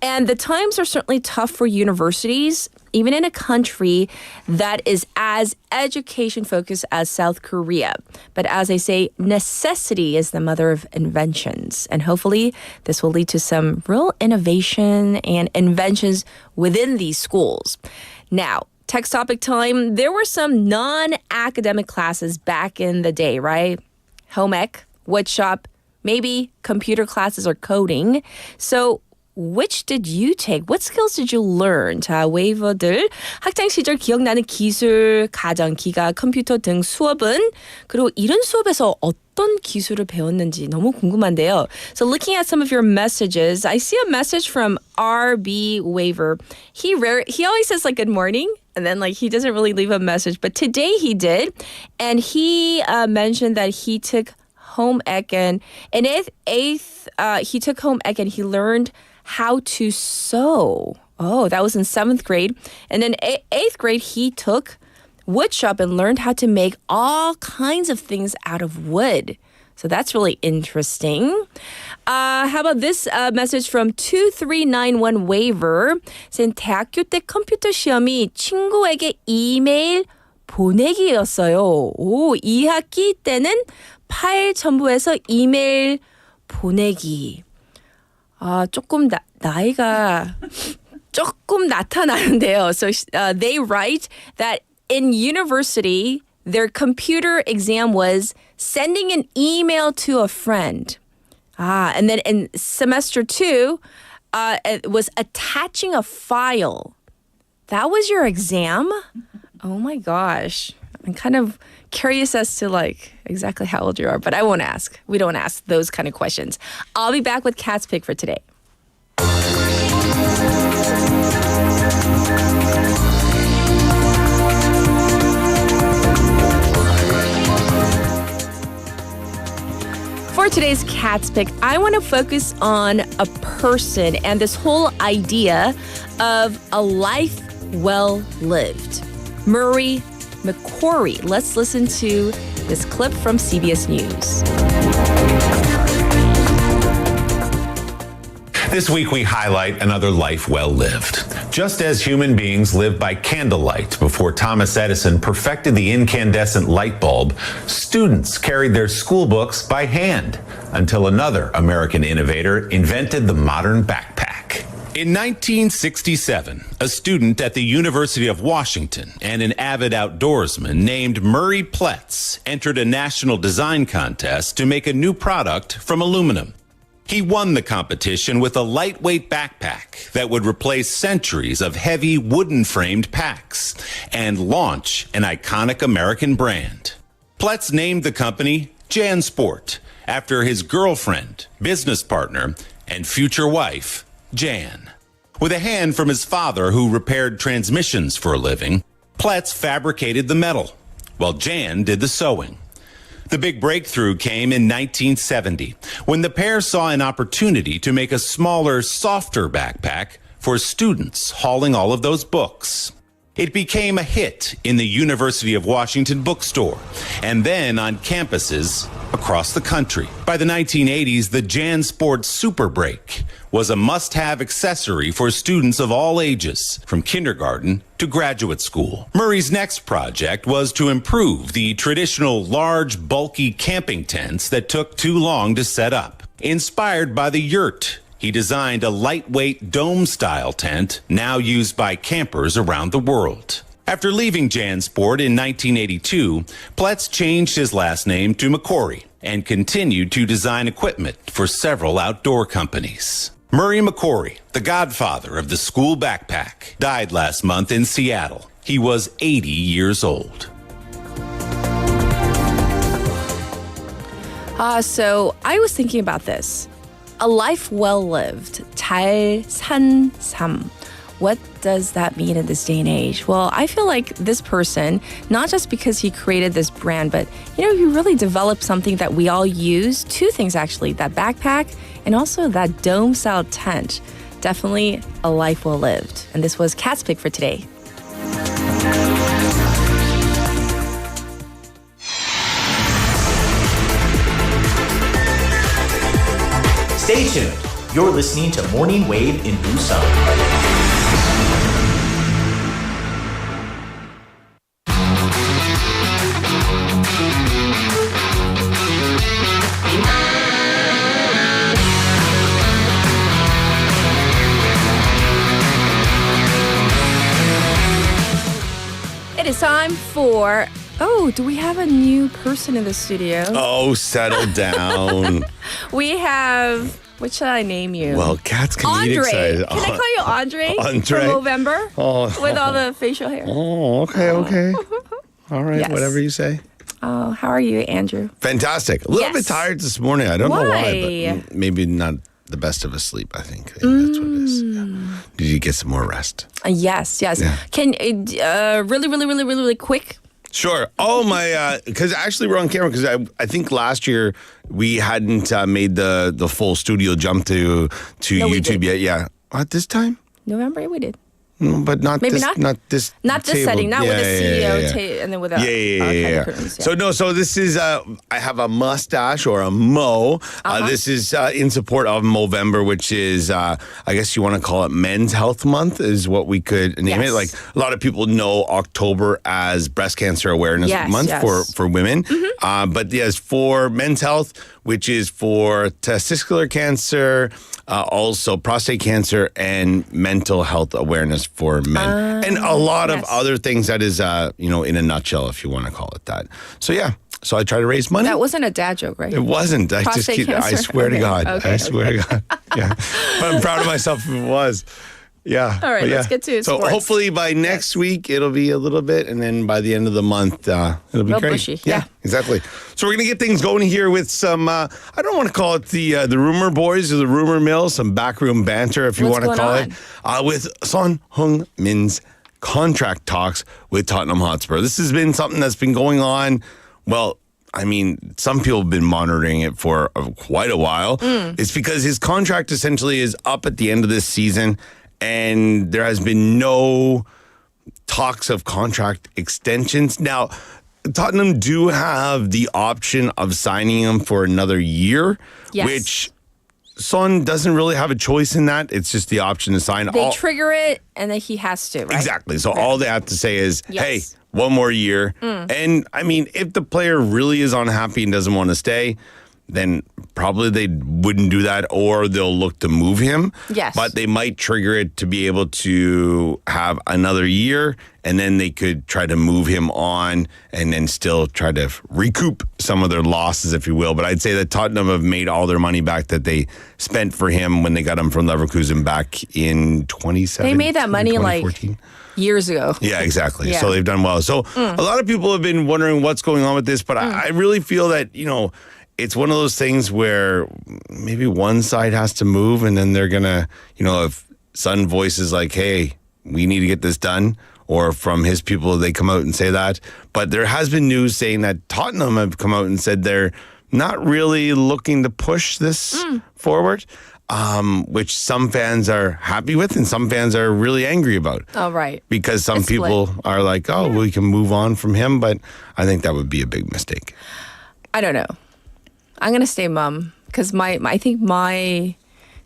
And the times are certainly tough for universities, even in a country that is as education focused as South Korea. But as I say, necessity is the mother of inventions. And hopefully this will lead to some real innovation and inventions within these schools. Now, text topic time. There were some non-academic classes back in the day, right? Home ec, woodshop, maybe computer classes or coding. So which did you take? What skills did you learn? 자, 웨이버들 학창 시절 기억나는 기술, 가전, 기가, 컴퓨터 등 수업은 그리고 이런 수업에서 어떤 기술을 배웠는지 너무 궁금한데요. So looking at some of your messages, I see a message from RB Waver. He always says like good morning. And then like he doesn't really leave a message. But today he did. And he mentioned that he took home ec and in he took home ec and he learned how to sew. Oh, that was in 7th grade. And in 8th grade, he took woodshop and learned how to make all kinds of things out of wood. So that's really interesting. How about this message from 2391 Waiver? saying 대학교 때 컴퓨터 시험이 친구에게 이메일 보내기였어요. 오, 2학기 때는 파일 첨부해서 이메일 보내기. 조금 나이가 조금 나타나는데요. So they write that in university, their computer exam was sending an email to a friend. And then in semester 2, it was attaching a file. That was your exam? Oh my gosh. I'm kind of curious as to like exactly how old you are, but I won't ask. We don't ask those kind of questions. I'll be back with Cat's Pick for today. For today's Cat's Pick, I want to focus on a person and this whole idea of a life well lived. Murray McCory. Let's listen to this clip from CBS News. This week we highlight another life well lived. Just as human beings lived by candlelight before Thomas Edison perfected the incandescent light bulb, students carried their school books by hand until another American innovator invented the modern backpack. In 1967, a student at the University of Washington and an avid outdoorsman named Murray Pletz entered a national design contest to make a new product from aluminum. He won the competition with a lightweight backpack that would replace centuries of heavy wooden-framed packs and launch an iconic American brand. Pletz named the company JanSport after his girlfriend, business partner, and future wife, Jan. With a hand from his father who repaired transmissions for a living, Pletz fabricated the metal, while Jan did the sewing. The big breakthrough came in 1970 when the pair saw an opportunity to make a smaller, softer backpack for students hauling all of those books. It became a hit in the University of Washington bookstore and then on campuses across the country. By the 1980s, the JanSport Super Brake was a must-have accessory for students of all ages, from kindergarten to graduate school. Murray's next project was to improve the traditional large, bulky camping tents that took too long to set up. Inspired by the yurt, he designed a lightweight dome-style tent now used by campers around the world. After leaving JanSport in 1982, Pletz changed his last name to McCory and continued to design equipment for several outdoor companies. Murray McCory, the godfather of the school backpack, died last month in Seattle. He was 80 years old. So I was thinking about this. A life well lived. 잘 산 삶. What does that mean in this day and age? Well, I feel like this person, not just because he created this brand, but he really developed something that we all use. Two things actually, that backpack and also that dome-style tent. Definitely a life well lived. And this was Cat's Pick for today. Stay tuned. You're listening to Morning Wave in Busan. It is time for... Oh, do we have a new person in the studio? Oh, settle down. We have... What should I name you? Well, Kat's can Andre. get excited. Can I call you Andre? Andre? From November? Oh. With all the facial hair. Oh, okay. All right, Yes. whatever you say. Oh, how are you, Andrew? Fantastic. A little bit Yes. tired this morning. I don't know why, Why? but maybe not the best of a sleep, I think. That's what it is. Yeah. Did you get some more rest? Yes. Yeah. Can really quick? Sure. Oh, my, because actually we're on camera because I think last year we hadn't made the full studio jump to No, we YouTube did. yet. Yeah. What, this time? November we did. No, but not Maybe this. not? Not this. Not this table. setting, not with a CEO yeah. and then with a Yeah. curtains, So this is I have a mustache or a mo. This is in support of Movember, which is I guess you want to call it Men's Health Month, is what we could name Yes. it. Like a lot of people know October as Breast Cancer Awareness Yes, Month yes. for women, but yes, for men's health, which is for testicular cancer, also prostate cancer, and mental health awareness for men, and a lot of yes. other things. That is, in a nutshell, if you want to call it that. So yeah, so I try to raise money. That wasn't a dad joke, right? It wasn't. I just Prostate kid. I cancer? swear to Okay, God. okay, I swear to God. Yeah, but I'm proud of myself if it was. Yeah. All right, but let's get to So sports. hopefully by next week it'll be a little bit, and then by the end of the month it'll be Real great. bushy, yeah. Exactly. So we're gonna get things going here with some. I don't want to call it the rumor boys or the rumor mill, some backroom banter, if you What's want to going call it, with Son Heung-min's contract talks with Tottenham Hotspur. This has been something that's been going on. Well, I mean, some people have been monitoring it for quite a while. It's because his contract essentially is up at the end of this season, and there has been no talks of contract extensions. Now, Tottenham do have the option of signing him for another year, Yes. which Son doesn't really have a choice in that. It's just the option to sign. They trigger it and then he has to, right? Exactly. So all they have to say is, Yes. hey, one more year. And I mean, if the player really is unhappy and doesn't want to stay, then probably they wouldn't do that, or they'll look to move him. Yes. But they might trigger it to be able to have another year, and then they could try to move him on and then still try to recoup some of their losses, if you will. But I'd say that Tottenham have made all their money back that they spent for him when they got him from Leverkusen back in 2017. They made that money like 2014. years ago. Yeah, exactly. Yeah. So they've done well. So a lot of people have been wondering what's going on with this, but I really feel that, it's one of those things where maybe one side has to move, and then they're going to, if Sun voices like, hey, we need to get this done, or from his people, they come out and say that. But there has been news saying that Tottenham have come out and said they're not really looking to push this forward, which some fans are happy with and some fans are really angry about. Oh, right. Because some It's split. people are like, oh, we can move on from him. But I think that would be a big mistake. I don't know. I'm going to stay mum because I think my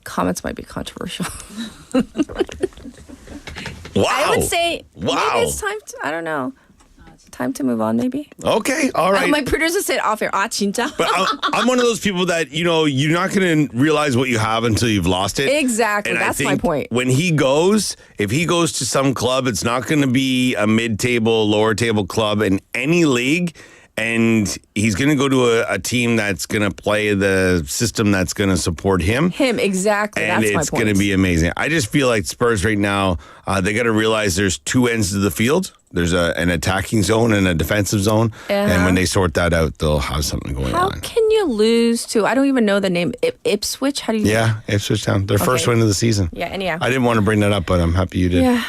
comments might be controversial. Wow. I would say Wow. maybe it's time to, I don't know. Time to move on, maybe. Okay. All right. My producer said off air, 진짜? But I'm one of those people that, you're not going to realize what you have until you've lost it. Exactly. And I That's my think point. When if he goes to some club, it's not going to be a mid-table, lower-table club in any league. And he's going to go to a team that's going to play the system that's going to support him. Exactly. And That's my it's point. going to be amazing. I just feel like Spurs right now, they got to realize there's two ends to the field. There's an attacking zone and a defensive zone. And when they sort that out, they'll have something going How on. can you lose to, I don't even know the name, Ipswich? How do you Yeah, Ipswich Town. Their first win of the season. Yeah, anyhow. I didn't want to bring that up, but I'm happy you did. Yeah.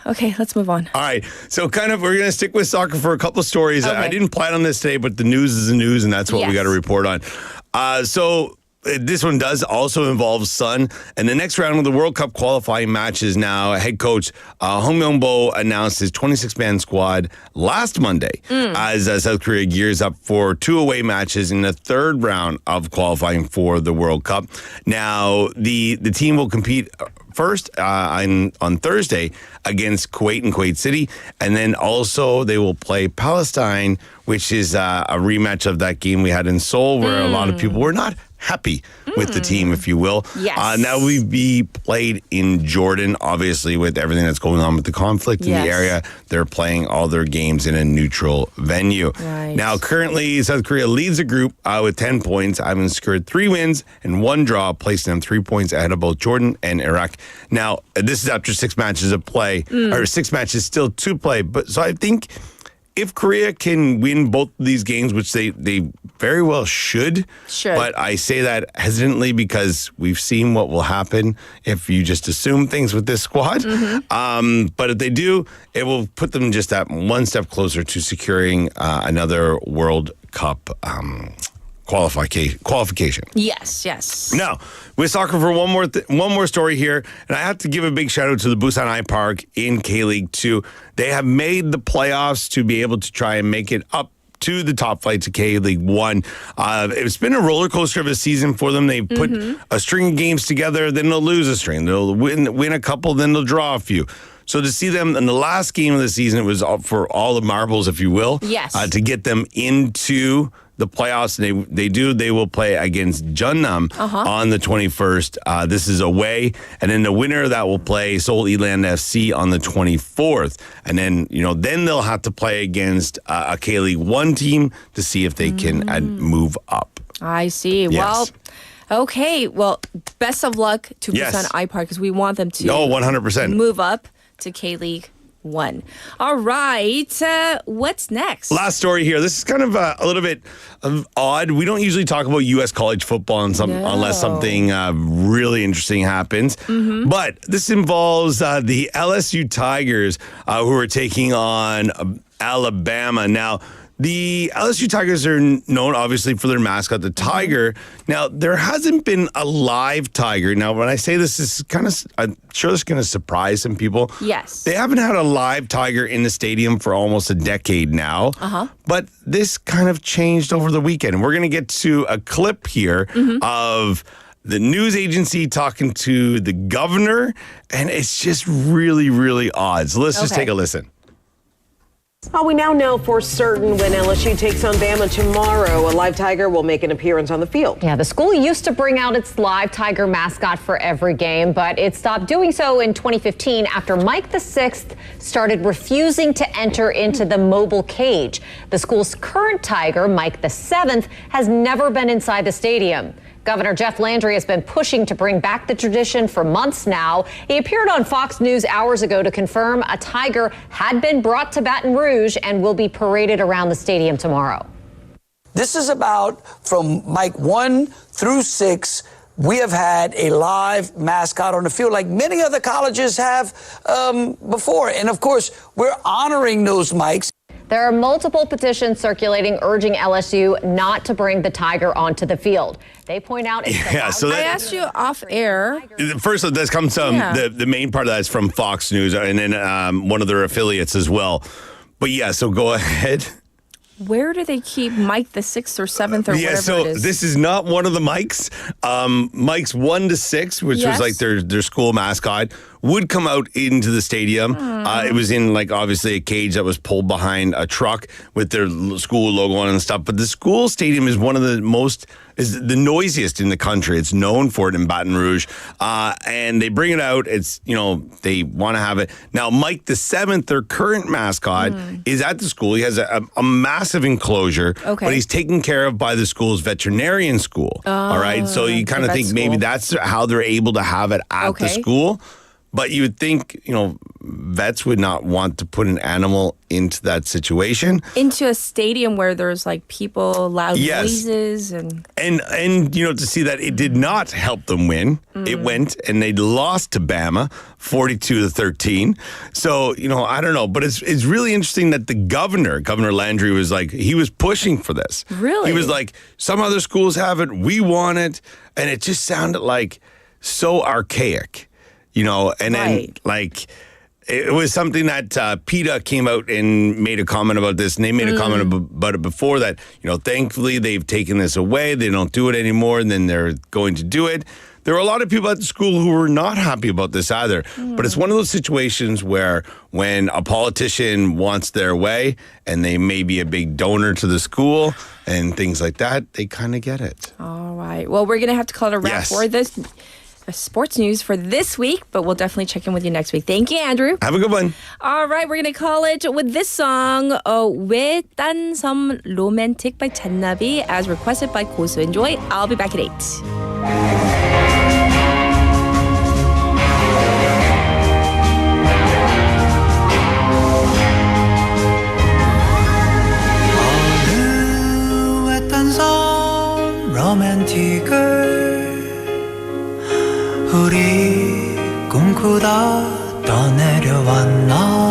Okay, let's move on. All right. So we're going to stick with soccer for a couple of stories. Okay. I didn't plan on this today, but the news is the news, and that's what we Yes. got to report on. So this one does also involve Sun. And the next round of the World Cup qualifying matches now, head coach Hong Myung-bo announced his 26-man squad last Monday as South Korea gears up for 2 away matches in the third round of qualifying for the World Cup. Now, the team will compete first on Thursday against Kuwait and Kuwait City, and then also they will play Palestine, which is a rematch of that game we had in Seoul, where a lot of people were not happy with the team, if you will. Yes. Now we've be played in Jordan, obviously, with everything that's going on with the conflict in Yes. the area. They're playing all their games in a neutral venue. Right. Now, currently, South Korea leads the group with 10 points, having secured 3 wins and 1 draw, placing them 3 points ahead of both Jordan and Iraq. Now, this is after 6 matches of play, or 6 matches still to play. But so I think if Korea can win both of these games, which they very well should, but I say that hesitantly because we've seen what will happen if you just assume things with this squad. But if they do, it will put them just that one step closer to securing another World Cup qualification. Yes. Now, with soccer for one more story here, and I have to give a big shout out to the Busan I Park in K-League 2. They have made the playoffs to be able to try and make it up to the top flight to K-League 1. It's been a roller coaster of a season for them. They put a string of games together, then they'll lose a string. They'll win a couple, then they'll draw a few. So to see them in the last game of the season, it was for all the marbles, if you will. Yes. To get them into the playoffs, and they will play against Jeonnam on the 21st. This is away, and then the winner of that will play Seoul Eland FC on the 24th, and then then they'll have to play against a K-League 1 team to see if they can move up. I see. Yes. Well, okay. Well, best of luck to Busan I Park because we want them to 100% move up to K-League 1. All right. What's next? Last story here. This is kind of a little bit odd. We don't usually talk about U.S. college football unless something really interesting happens. But this involves the LSU Tigers who are taking on Alabama. Now, the LSU Tigers are known, obviously, for their mascot, the tiger. Now, there hasn't been a live tiger. Now, when I say this is I'm sure this is going to surprise some people. Yes. They haven't had a live tiger in the stadium for almost a decade now. But this kind of changed over the weekend. We're going to get to a clip here of the news agency talking to the governor, and it's just really, really odd. So let's just take a listen. Well, we now know for certain when LSU takes on Bama tomorrow, a live tiger will make an appearance on the field. Yeah, the school used to bring out its live tiger mascot for every game, but it stopped doing so in 2015 after Mike VI started refusing to enter into the mobile cage. The school's current tiger, Mike VII, has never been inside the stadium. Governor Jeff Landry has been pushing to bring back the tradition for months now. He appeared on Fox News hours ago to confirm a tiger had been brought to Baton Rouge and will be paraded around the stadium tomorrow. This is about from Mike 1 through 6. We have had a live mascot on the field like many other colleges have before. And of course, we're honoring those Mikes. There are multiple petitions circulating urging LSU not to bring the tiger onto the field. They point out I asked you off air. First, this comes the main part of that is from Fox News and then one of their affiliates as well. But yeah, so go ahead. Where do they keep Mike the 6th or 7th or whatever so it is? This is not one of the Mikes. Mikes 1 to 6, which was like their school mascot, would come out into the stadium. It was in obviously a cage that was pulled behind a truck with their school logo on and stuff. But the school stadium is one of the the noisiest in the country. It's known for it in Baton Rouge. And they bring it out. It's, they want to have it. Now, Mike the 7th, their current mascot, is at the school. He has a massive enclosure, but he's taken care of by the school's veterinarian school. All right. So you kind of think maybe that's how they're able to have it at the school. But you would think, vets would not want to put an animal into that situation. Into a stadium where there's people, loud noises. And to see that it did not help them win. It went and they lost to Bama 42-13. So, I don't know. But it's really interesting that the Governor Landry was he was pushing for this. Really? He was like, some other schools have it. We want it. And it just sounded so archaic. And then it was something that PETA came out and made a comment about this, and they made a comment about it before that, thankfully they've taken this away. They don't do it anymore, and then they're going to do it. There were a lot of people at the school who were not happy about this either. But it's one of those situations where when a politician wants their way and they may be a big donor to the school and things like that, they kind of get it. All right. Well, we're going to have to call it a wrap for this sports news for this week, but we'll definitely check in with you next week. Thank you, Andrew. Have a good one. All right, we're going to call it with this song, 왜 딴 섬 Romantic by 잔나비, as requested by 고수. Enjoy. I'll be back at 8. 로맨틱을 우리 꿈꾸다 떠내려왔나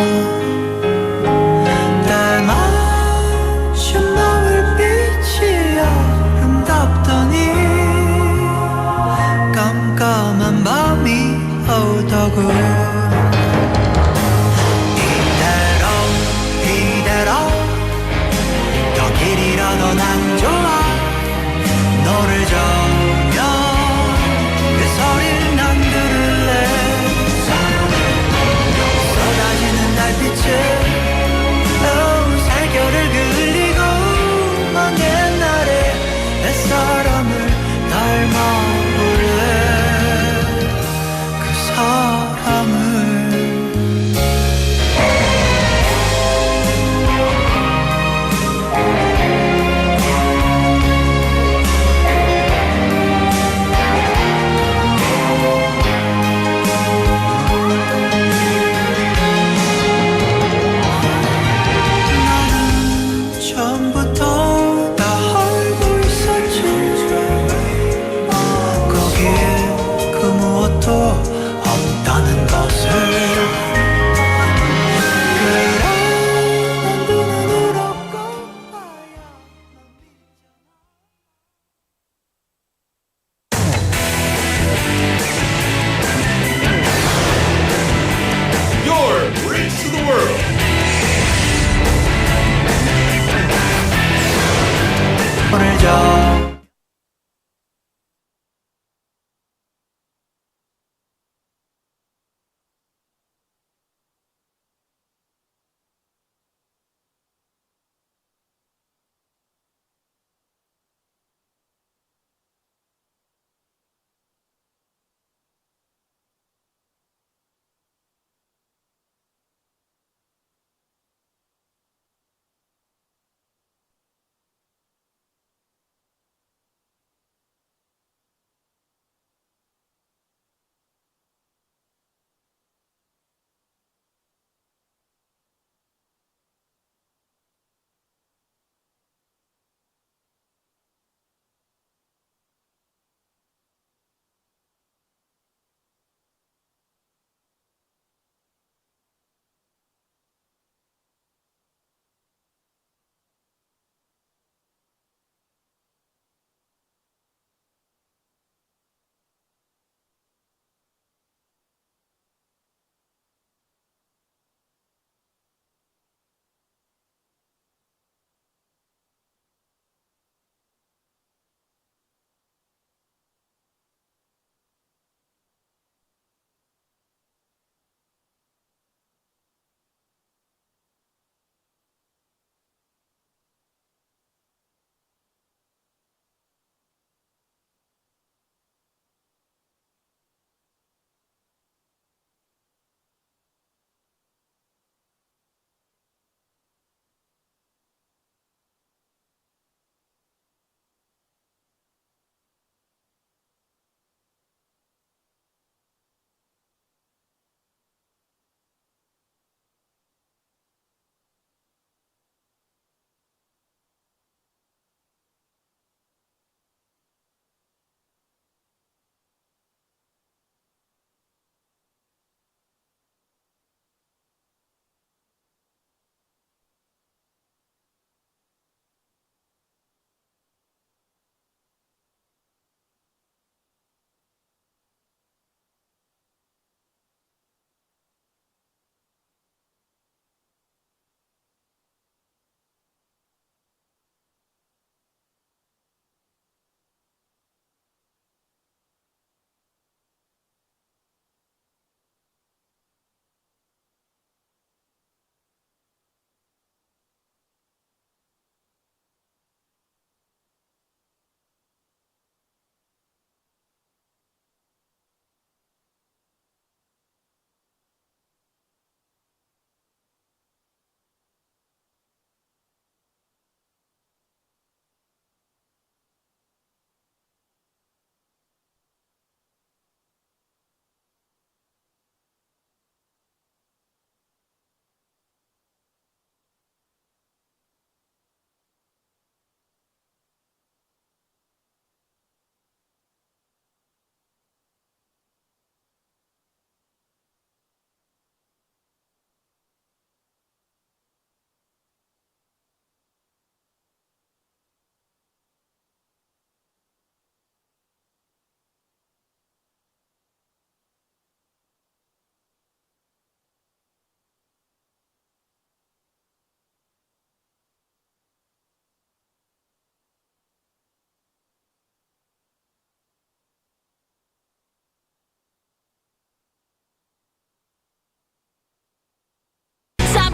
때마침 노을빛이 아름답더니 깜깜한 밤이 오더군 이대로 더 길이라도 난 좋아 너를 정면 그 소리를 난 들을래 쏟아지는 달빛에 살결을 그리고 먼 옛날에 햇사람을 닮아볼래 그 사람을 처음부터 다 알고 있었지 거기에 그 무엇도 없다는 것을 그래 난 두 눈으로 꼭 봐야 Your bridge to the world. 오늘 저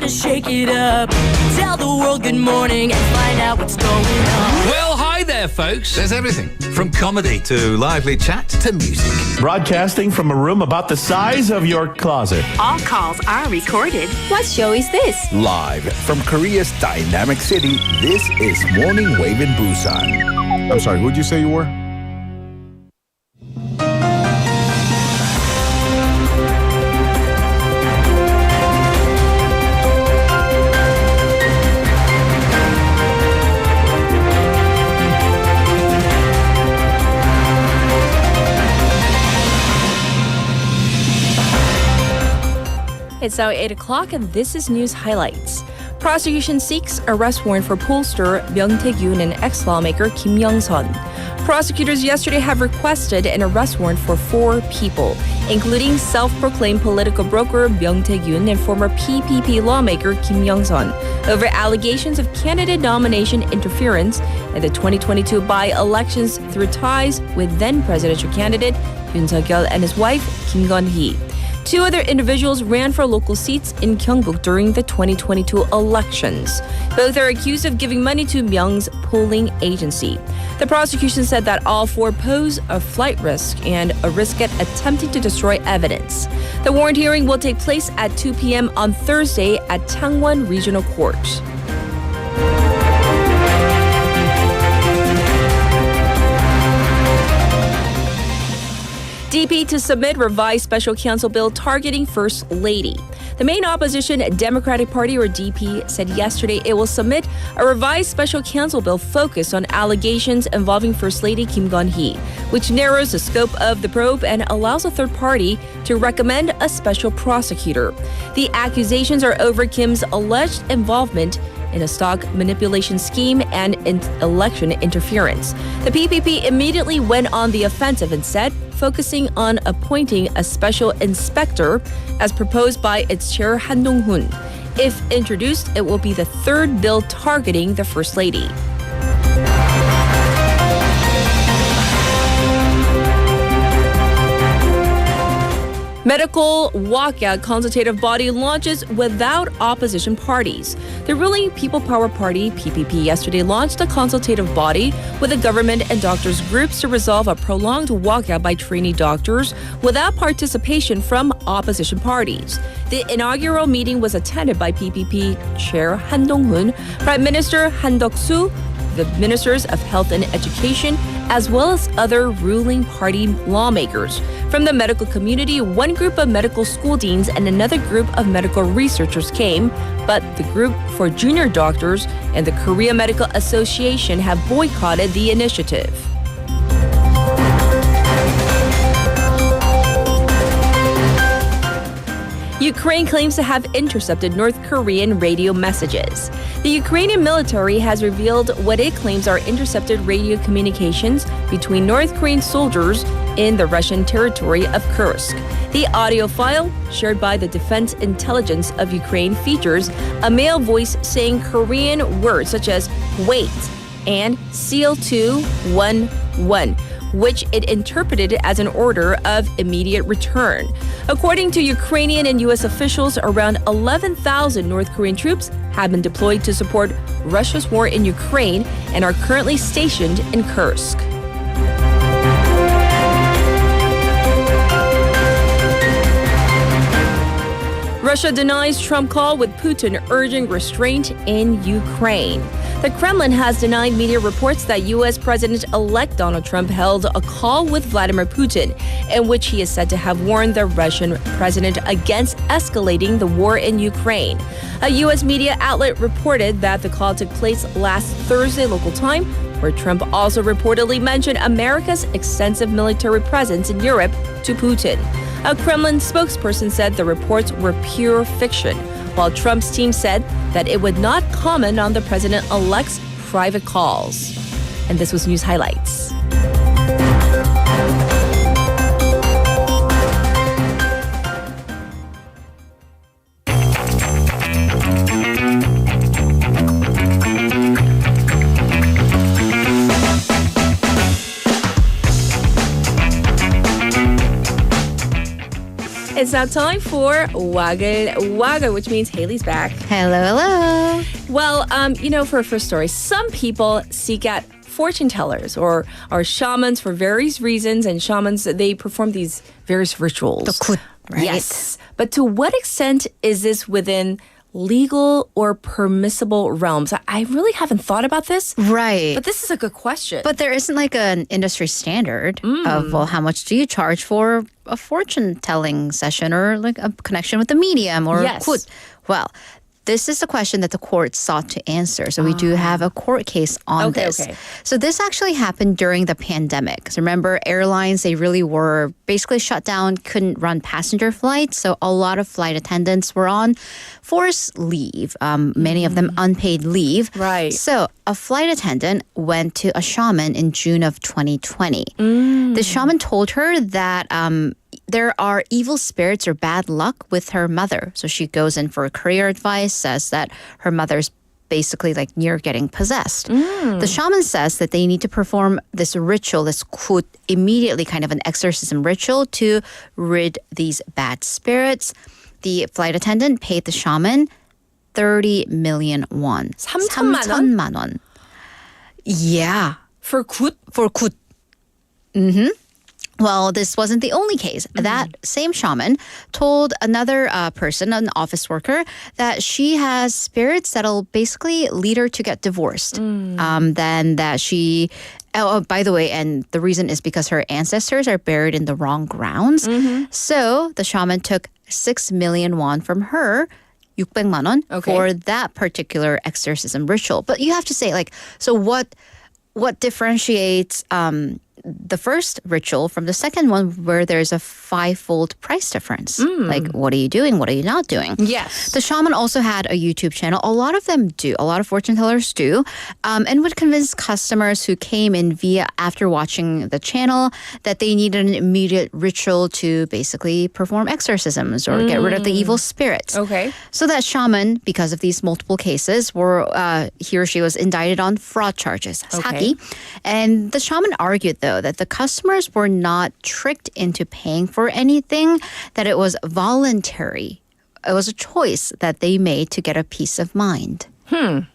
to shake it up. Tell the world good morning and find out what's going on. Well, hi there, folks. There's everything from comedy to lively chat to music. Broadcasting from a room about the size of your closet. All calls are recorded. What show is this? Live from Korea's dynamic city, this is Morning Wave in Busan. I'm sorry, who'd you say you were? It's now 8 o'clock and this is news highlights. Prosecution seeks arrest warrant for pollster Myung Tae-gyun and ex-lawmaker Kim Young-sun. Prosecutors yesterday have requested an arrest warrant for 4 people, including self-proclaimed political broker Myung Tae-gyun and former PPP lawmaker Kim Young-sun, over allegations of candidate nomination interference in the 2022 by-elections through ties with then-presidential candidate Yoon Suk-yeol and his wife Kim Gun-hee. 2 other individuals ran for local seats in Gyeongbuk during the 2022 elections. Both are accused of giving money to Myung's polling agency. The prosecution said that all 4 pose a flight risk and a risk at attempting to destroy evidence. The warrant hearing will take place at 2 p.m. on Thursday at Changwon Regional Court. DP to submit revised special counsel bill targeting First Lady. The main opposition Democratic Party, or DP, said yesterday it will submit a revised special counsel bill focused on allegations involving First Lady Kim Gun-hee, which narrows the scope of the probe and allows a third party to recommend a special prosecutor. The accusations are over Kim's alleged involvement in a stock manipulation scheme and election interference. The PPP immediately went on the offensive and said, focusing on appointing a special inspector as proposed by its chair Han Dong-hoon. If introduced, it will be the 3rd bill targeting the First Lady. Medical walkout consultative body launches without opposition parties. The ruling People Power Party, PPP, yesterday launched a consultative body with the government and doctors' groups to resolve a prolonged walkout by trainee doctors without participation from opposition parties. The inaugural meeting was attended by PPP Chair Han Dong-hoon, Prime Minister Han Duck-soo, the Ministers of Health and Education, as well as other ruling party lawmakers. From the medical community, one group of medical school deans and another group of medical researchers came, but the group for junior doctors and the Korea Medical Association have boycotted the initiative. Ukraine claims to have intercepted North Korean radio messages. The Ukrainian military has revealed what it claims are intercepted radio communications between North Korean soldiers in the Russian territory of Kursk. The audio file, shared by the Defense Intelligence of Ukraine, features a male voice saying Korean words such as wait and seal 211, which it interpreted as an order of immediate return. According to Ukrainian and U.S. officials, around 11,000 North Korean troops have been deployed to support Russia's war in Ukraine and are currently stationed in Kursk. Russia denies Trump call with Putin urging restraint in Ukraine. The Kremlin has denied media reports that U.S. President-elect Donald Trump held a call with Vladimir Putin, in which he is said to have warned the Russian president against escalating the war in Ukraine. A U.S. media outlet reported that the call took place last Thursday local time, where Trump also reportedly mentioned America's extensive military presence in Europe to Putin. A Kremlin spokesperson said the reports were pure fiction, while Trump's team said that it would not comment on the president-elect's private calls. And this was News Highlights. it's now time for Wagle, which means Haley's back. Hello. Well, for a first story, some people seek out fortune tellers or shamans for various reasons, and shamans, they perform these various rituals. Right? Yes. But to what extent is this within legal or permissible realms? I really haven't thought about this. Right. But this is a good question. But there isn't like an industry standard of, well, how much do you charge for a fortune telling session or like a connection with the medium or Yes. Well, this is a question that the court sought to answer. So we do have a court case on this. Okay. So this actually happened during the pandemic. So remember, airlines, they really were basically shut down, couldn't run passenger flights. So a lot of flight attendants were on forced leave, many of them unpaid leave. Right. So a flight attendant went to a shaman in June of 2020. The shaman told her that there are evil spirits or bad luck with her mother. So she goes in for career advice, says that her mother's basically like near getting possessed. The shaman says that they need to perform this ritual, this kut, immediately kind of an exorcism ritual to rid these bad spirits. The flight attendant paid the shaman 30 million won. 3천만 원. Yeah. For 굿? For kut. Well, this wasn't the only case. That same shaman told another person, an office worker, that she has spirits that'll basically lead her to get divorced. Then that she... Oh, by the way, and the reason is because her ancestors are buried in the wrong grounds. So the shaman took 6 million won from her, 600만 원, for that particular exorcism ritual. But you have to say, like, so what differentiates the first ritual from the second one, where there's a 5-fold price difference? Like, what are you doing? What are you not doing? Yes. The shaman also had a YouTube channel. A lot of them do. A lot of fortune tellers do. And would convince customers who came in after watching the channel that they needed an immediate ritual to basically perform exorcisms or get rid of the evil spirits. Okay. So that shaman, because of these multiple cases, he or she was indicted on fraud charges, 사기. And the shaman argued, though, that the customers were not tricked into paying for anything, that it was voluntary. It was a choice that they made to get a peace of mind. How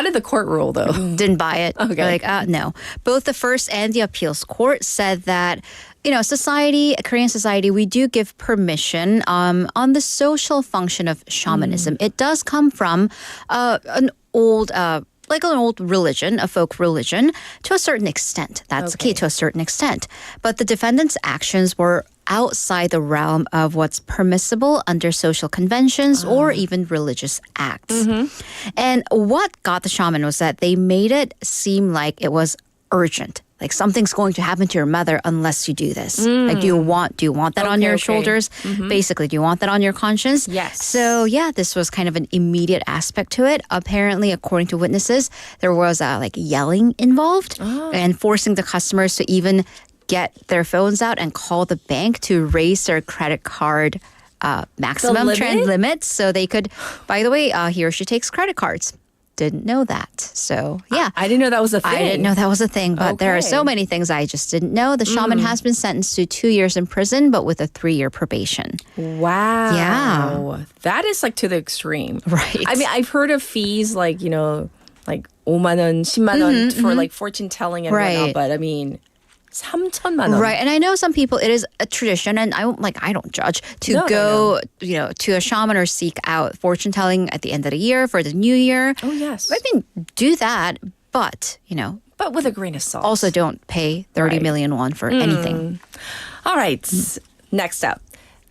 did the court rule, though? Didn't buy it. Okay. No. Both the first and the appeals court said that, Korean society, we do give permission on the social function of shamanism. It does come from an old religion, a folk religion, to a certain extent. That's key, to a certain extent. But the defendant's actions were outside the realm of what's permissible under social conventions or even religious acts. And what got the shaman was that they made it seem like it was urgent. Like, something's going to happen to your mother unless you do this. Like, do you want that on your shoulders? Basically, do you want that on your conscience? Yes. So, yeah, this was kind of an immediate aspect to it. Apparently, according to witnesses, there was yelling involved and forcing the customers to even get their phones out and call the bank to raise their credit card maximum trend limits so they could, by the way, he or she takes credit cards. Didn't know that. So, yeah. I didn't know that was a thing. I didn't know that was a thing, but there are so many things I just didn't know. The shaman has been sentenced to 2 years in prison, but with a 3-year probation. Wow. Yeah. That is to the extreme. Right. I mean, I've heard of fees like 5만 원, 10만 원 for fortune telling and whatnot, but I mean, 3천만 원. Right, and I know some people, it is a tradition, and I don't judge, to go, to a shaman or seek out fortune telling at the end of the year for the new year. Oh, yes. I mean, do that, but, But with a grain of salt. also don't pay 30 million won for anything. All right, next up.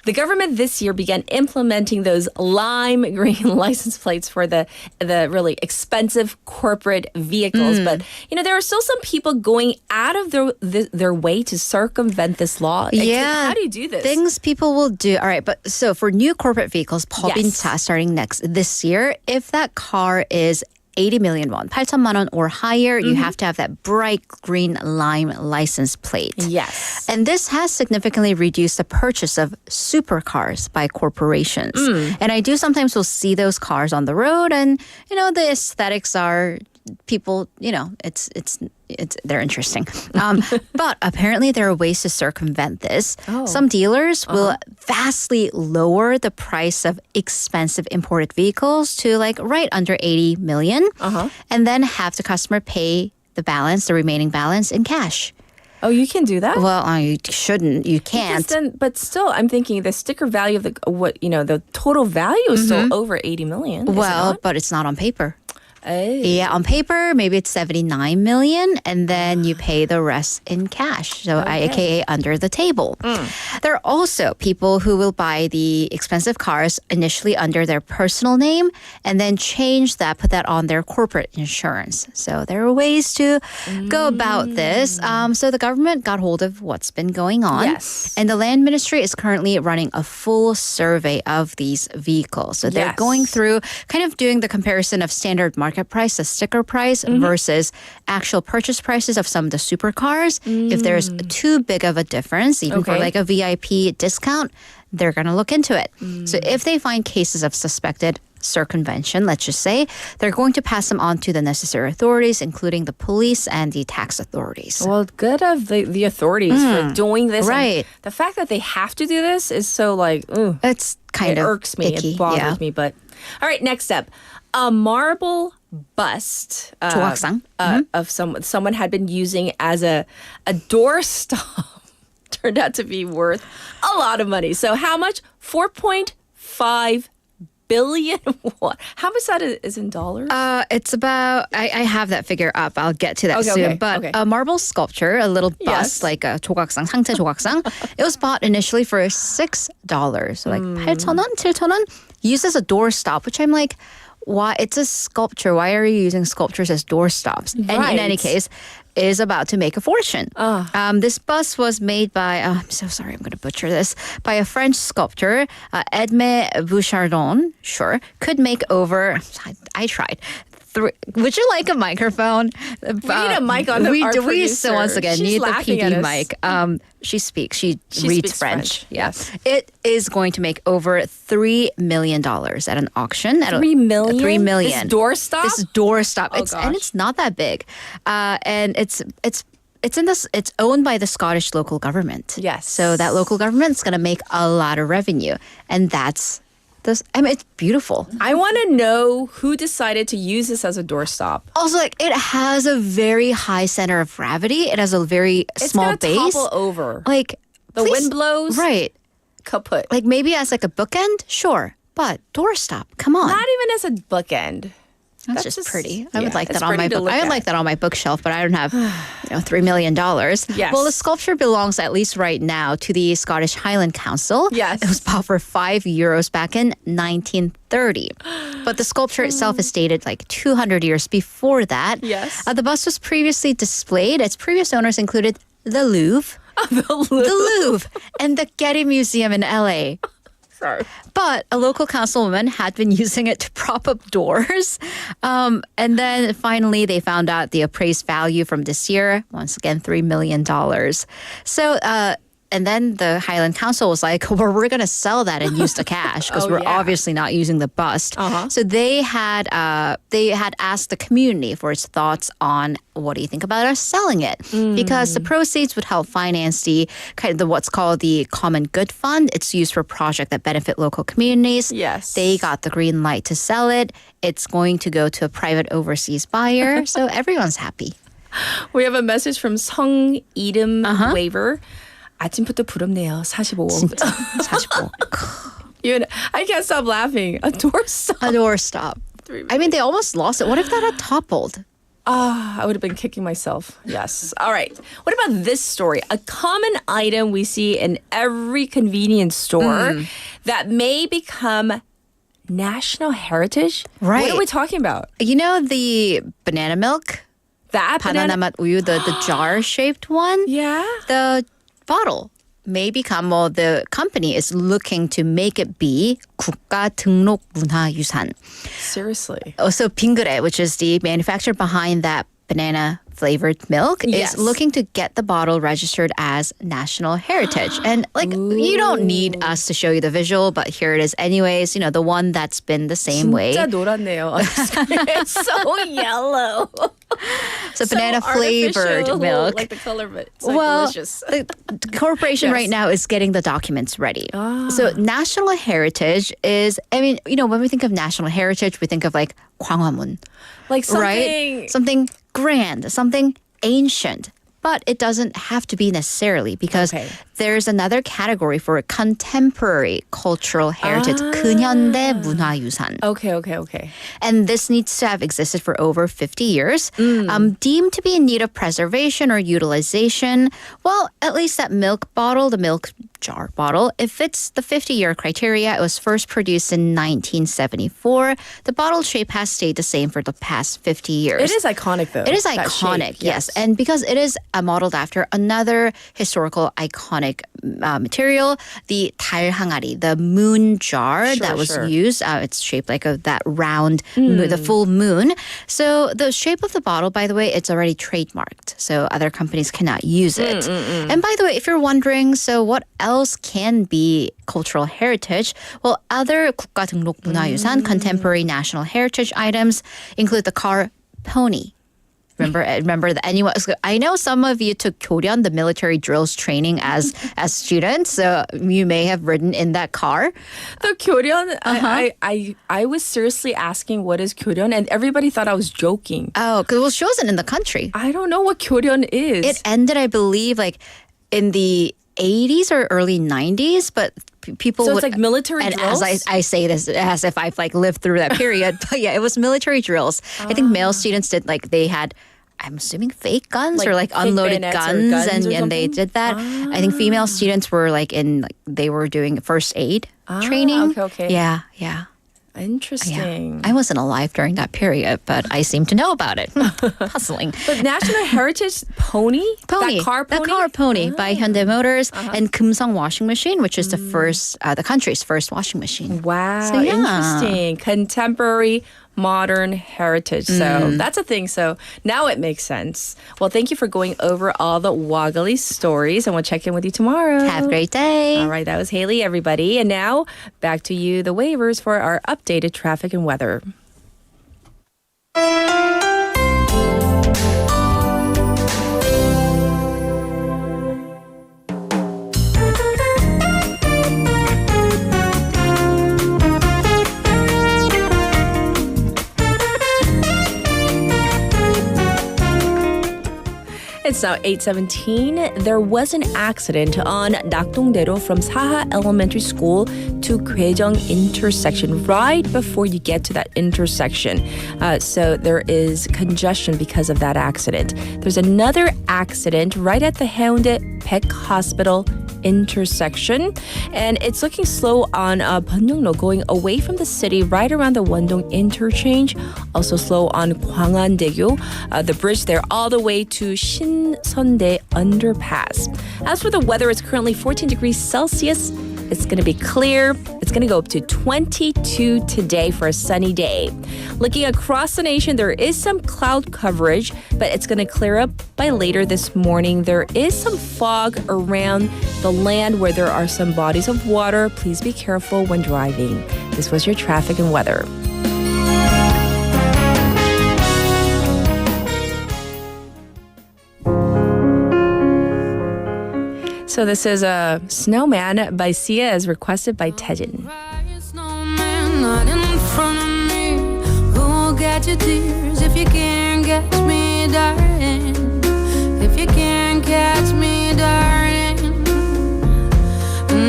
The government this year began implementing those lime green license plates for the really expensive corporate vehicles. But, there are still some people going out of their way to circumvent this law. Yeah. How do you do this? Things people will do. All right, but so for new corporate vehicles, 법인차 starting this year, if that car is 80 million won, 8천만 원 or higher, you have to have that bright green lime license plate. Yes. And this has significantly reduced the purchase of supercars by corporations. And I do sometimes will see those cars on the road, and, the aesthetics are people, they're interesting. But apparently there are ways to circumvent this. Some dealers will vastly lower the price of expensive imported vehicles to like right under 80 million and then have the customer pay the remaining balance in cash. Oh, you can do that? Well, you shouldn't. You can't. But still, I'm thinking the sticker value of the total value is still over 80 million. Well, but it's not on paper. Oh. Yeah, on paper, maybe it's 79 million, and then you pay the rest in cash. So, aka under the table. There are also people who will buy the expensive cars initially under their personal name and then put that on their corporate insurance. So, there are ways to go about this. So, the government got hold of what's been going on. Yes. And the Land Ministry is currently running a full survey of these vehicles. So, they're going through kind of doing the comparison of standard market price, the sticker price, versus actual purchase prices of some of the supercars. If there's too big of a difference, even for like a VIP discount, they're going to look into it. So if they find cases of suspected circumvention, let's just say, they're going to pass them on to the necessary authorities, including the police and the tax authorities. Well, good of the authorities for doing this. Right. And the fact that they have to do this is so like, it's kind of irks me. icky. It bothers me. But all right, next up. A marble bust 조각상. of someone had been using as a doorstop turned out to be worth a lot of money. So how much? 4.5 billion won. How much that is in dollars? It's about, I have that figure up. I'll get to that soon. But a marble sculpture, a little bust, like a 조각상, 상체 조각상, it was bought initially for $6. So like 8,000원, 7,000원, used as a doorstop, which I'm like, why? It's a sculpture. Why are you using sculptures as doorstops? And in any case, is about to make a fortune. This bust was made by, I'm so sorry, I'm going to butcher this, by a French sculptor, Edmé Bouchardon, could make over, I tried. Would you like a microphone? We need a mic on our producer. We so once again She's need the laughing PD at us. mic. She speaks. She reads speaks French. Yes. It is going to make over $3 million at an auction. $3 million? $3 million. This doorstop? This doorstop. Oh, And it's not that big. And it's owned by the Scottish local government. Yes. So that local government's going to make a lot of revenue. And that's it's beautiful. I want to know who decided to use this as a doorstop. Also, like, it has a very high center of gravity. It has a very small base. It's going to topple over. Like, the wind blows. Right. Kaput. Like, maybe as like a bookend? Sure. But doorstop, come on. Not even as a bookend. That's just pretty. I would yeah, like that it's on my pretty to book. look I would at. like that on my bookshelf, but I don't have, $3 million. Yes. Well, the sculpture belongs, at least right now, to the Scottish Highland Council. Yes. It was bought for €5 back in 1930. But the sculpture itself is dated like 200 years before that. Yes. The bust was previously displayed. Its previous owners included the Louvre. The Louvre. And the Getty Museum in LA. Sorry. But a local councilwoman had been using it to prop up doors. And then finally they found out the appraised value from this year, once again, $3 million. So, and then the Highland Council was like, well, we're going to sell that and use the cash because we're obviously not using the bust. So they had asked the community for its thoughts on what do you think about us selling it? Because the proceeds would help finance the kind of what's called the Common Good Fund. It's used for projects that benefit local communities. Yes. They got the green light to sell it. It's going to go to a private overseas buyer. So everyone's happy. We have a message from 성이름 Waver. 아침부터 부럽네요. 45억. 진짜 45억. I can't stop laughing. A doorstop. A doorstop. I mean, they almost lost it. What if that had toppled? I would have been kicking myself. Yes. All right. What about this story? A common item we see in every convenience store that may become national heritage. Right. What are we talking about? You know the banana milk? That banana 맛 우유, the jar-shaped one? Yeah. The bottle may become, well, the company is looking to make it be 국가 등록 문화유산. Seriously. Also, 빙그레, which is the manufacturer behind that banana flavored milk Yes. is looking to get the bottle registered as national heritage. And you don't need us to show you the visual, but here it is anyways. The one that's been the same way. 진짜 노랗네요. It's so yellow. So banana flavored artificial, milk. Like the color of it. It's delicious. The corporation Yes. right now is getting the documents ready. So national heritage is, when we think of national heritage, we think of like 광화문. Like something. Right? Something grand, something ancient. But it doesn't have to be necessarily because there's another category for contemporary cultural heritage, 근현대 문화유산. Okay. And this needs to have existed for over 50 years. Deemed to be in need of preservation or utilization. Well, at least that milk bottle, the milk jar bottle, it fits the 50-year criteria. It was first produced in 1974. The bottle shape has stayed the same for the past 50 years. It is iconic, though. It is that iconic, shape, yes. And because it is modeled after another historical iconic material, the 달항아리, the moon jar that was used. It's shaped like that round, the full moon. So the shape of the bottle, by the way, it's already trademarked. So other companies cannot use it. And by the way, if you're wondering, so what else can be cultural heritage? Well, other 국가 등록 문화유산, contemporary national heritage items include the car pony. Remember that anyone? I know some of you took 교련, the military drills training as students, so you may have ridden in that car. The 교련, I was seriously asking what is 교련, and everybody thought I was joking. Oh, because she wasn't in the country. I don't know what 교련 is. It ended, I believe, like in the 80s or early 90s, but people so would... it's like military and drills? as I say this as if I've lived through that period. But yeah, it was military drills. I think male students did, they had, I'm assuming, fake guns or fake unloaded bayonets guns, or and they did that. I think female students were they were doing first aid training. Okay. Yeah. Interesting. I wasn't alive during that period, but I seem to know about it. Puzzling. But National Heritage Pony? That car pony? The car pony by Hyundai Motors and Kumsung washing machine, which is the country's first washing machine. Wow, So, yeah. interesting. Contemporary modern heritage. So that's a thing. So now it makes sense. Well, thank you for going over all the woggly stories, and we'll check in with you tomorrow. Have a great day. All right, that was Haley, everybody. And now back to you, the waivers, for our updated traffic and weather. It's now 8:17. There was an accident on 낙동대로 from Saha Elementary School to Gwaejong intersection right before you get to that intersection. So there is congestion because of that accident. There's another accident right at the Haeundae Baek Hospital intersection, and it's looking slow on Byeongno going away from the city right around the Wondong interchange. Also slow on 광안대교, the bridge there all the way to Shinseondae underpass. As for the weather, it's currently 14 degrees Celsius. It's going to be clear. It's going to go up to 22 today for a sunny day. Looking across the nation, there is some cloud coverage, but it's going to clear up by later this morning. There is some fog around the land where there are some bodies of water. Please be careful when driving. This was your traffic and weather. So this is a Snowman by Sia, as requested by Taejin. Not in front of me. Who will get your tears if you can't catch me, darling? If you can't catch me, darling.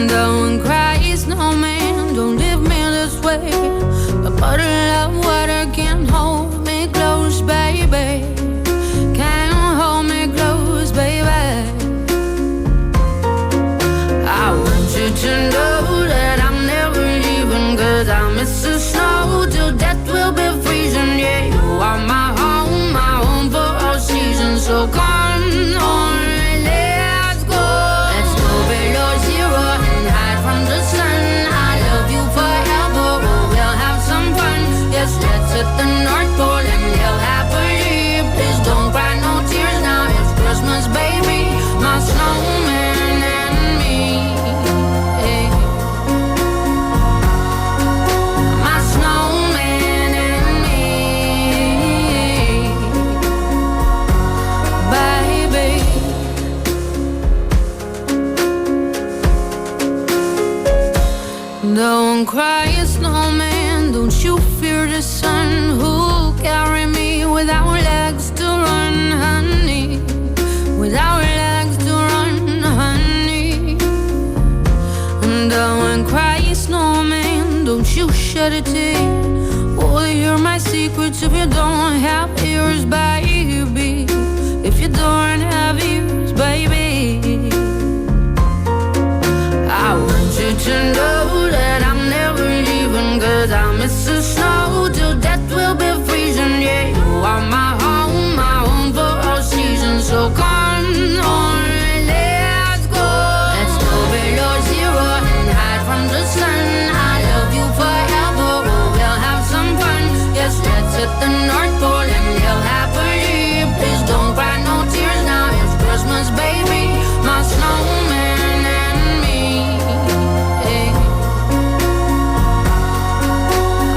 Don't cry, snowman. Don't leave me this way. A bottle of water can't hold me close, baby. Can't hold me close, baby. I want you to know that I'm never leaving, 'cause I miss the snow till death will be freezing. Yeah, you are my home for all seasons. Don't cry, snowman, don't you fear the sun. Who'll carry me without legs to run, honey? Without legs to run, honey. And don't cry, snowman, don't you shed a tear. Oh, hear my secrets if you don't have ears, baby. If you don't have ears, baby. I want you to know that I'm never leaving, 'cause I miss the snow till death will be freezing. Yeah, you are my home for all seasons. So come on, let's go. Let's go below zero and hide from the sun. I love you forever, oh, we'll have some fun. Yes, let's hit the North Pole and live happily. Please don't cry no tears now, it's Christmas, baby. My snowman and me. Hey.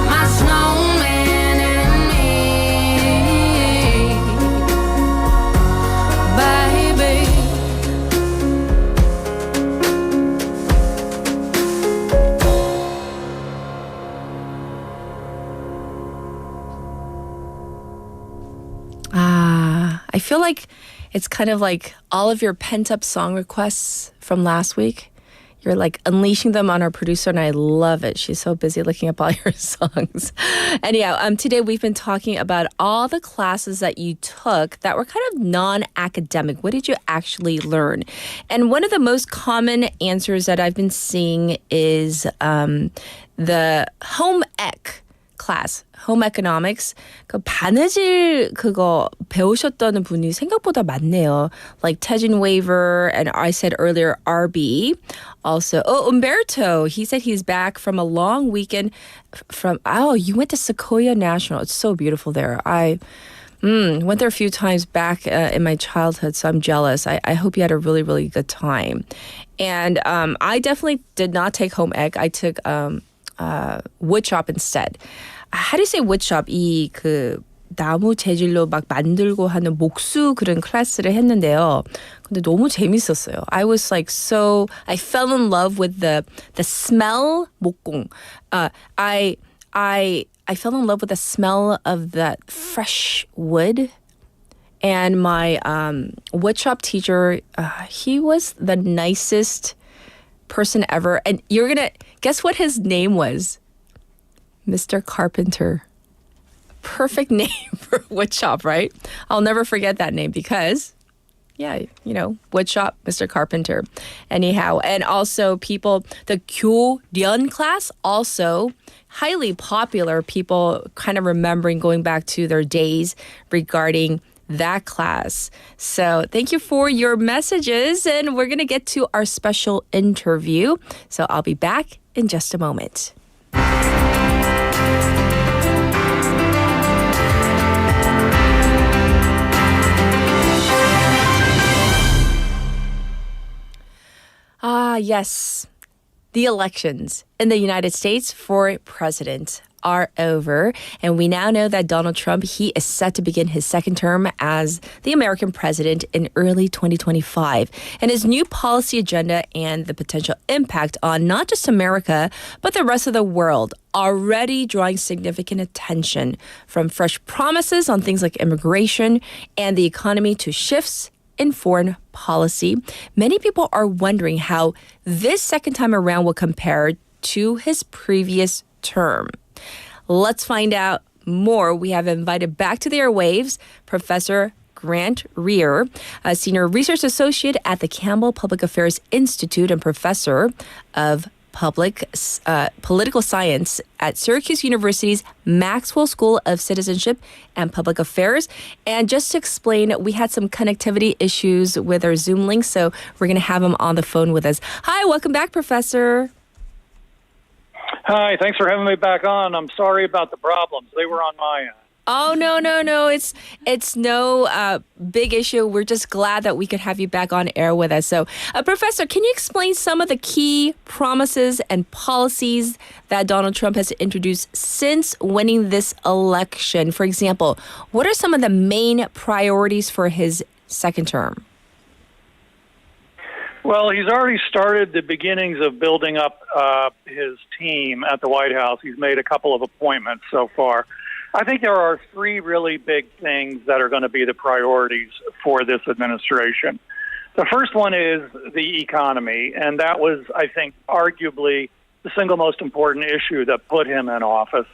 My snowman and me, baby. I feel like it's kind of like all of your pent-up song requests from last week. You're like unleashing them on our producer, and I love it. She's so busy looking up all your songs. Anyhow, today we've been talking about all the classes that you took that were kind of non-academic. What did you actually learn? And one of the most common answers that I've been seeing is the home ec class, home economics. 그 바느질 그거 배우셨다는 분이 생각보다 많네요. Like Tejin Waiver and I said earlier RB. Also, Umberto, he said he's back from a long weekend from, you went to Sequoia National. It's so beautiful there. I went there a few times back in my childhood, so I'm jealous. I hope you had a really, really good time. And I definitely did not take home ec. I took woodshop instead. How do you say woodshop? 이 그 나무 재질로 막 만들고 하는 목수 그런 클래스를 했는데요. 근데 너무 재밌었어요. I was like I fell in love with the smell 목공. I fell in love with the smell of that fresh wood. And my woodshop teacher, he was the nicest person ever. And you're gonna guess what his name was? Mr. Carpenter. Perfect name for woodshop, right? I'll never forget that name because, woodshop, Mr. Carpenter. Anyhow, and also the 교련 class, also highly popular. People kind of remembering going back to their days regarding that class. So thank you for your messages, and we're going to get to our special interview. So I'll be back in just a moment. Yes. The elections in the United States for president are over, and we now know that Donald Trump, he is set to begin his second term as the American president in early 2025. And his new policy agenda and the potential impact on not just America, but the rest of the world already drawing significant attention, from fresh promises on things like immigration and the economy to shifts in foreign policy. Many people are wondering how this second time around will compare to his previous term. Let's find out more. We have invited back to the airwaves Professor Grant Rear, a senior research associate at the Campbell Public Affairs Institute and professor of political science at Syracuse University's Maxwell School of Citizenship and Public Affairs. And just to explain, we had some connectivity issues with our Zoom link, so we're going to have him on the phone with us. Hi, welcome back, Professor. Hi, thanks for having me back on. I'm sorry about the problems. They were on my end. Oh, no. It's no big issue. We're just glad that we could have you back on air with us. So, Professor, can you explain some of the key promises and policies that Donald Trump has introduced since winning this election? For example, what are some of the main priorities for his second term? Well, he's already started the beginnings of building up his team at the White House. He's made a couple of appointments so far. I think there are three really big things that are going to be the priorities for this administration. The first one is the economy, and that was, I think, arguably the single most important issue that put him in office.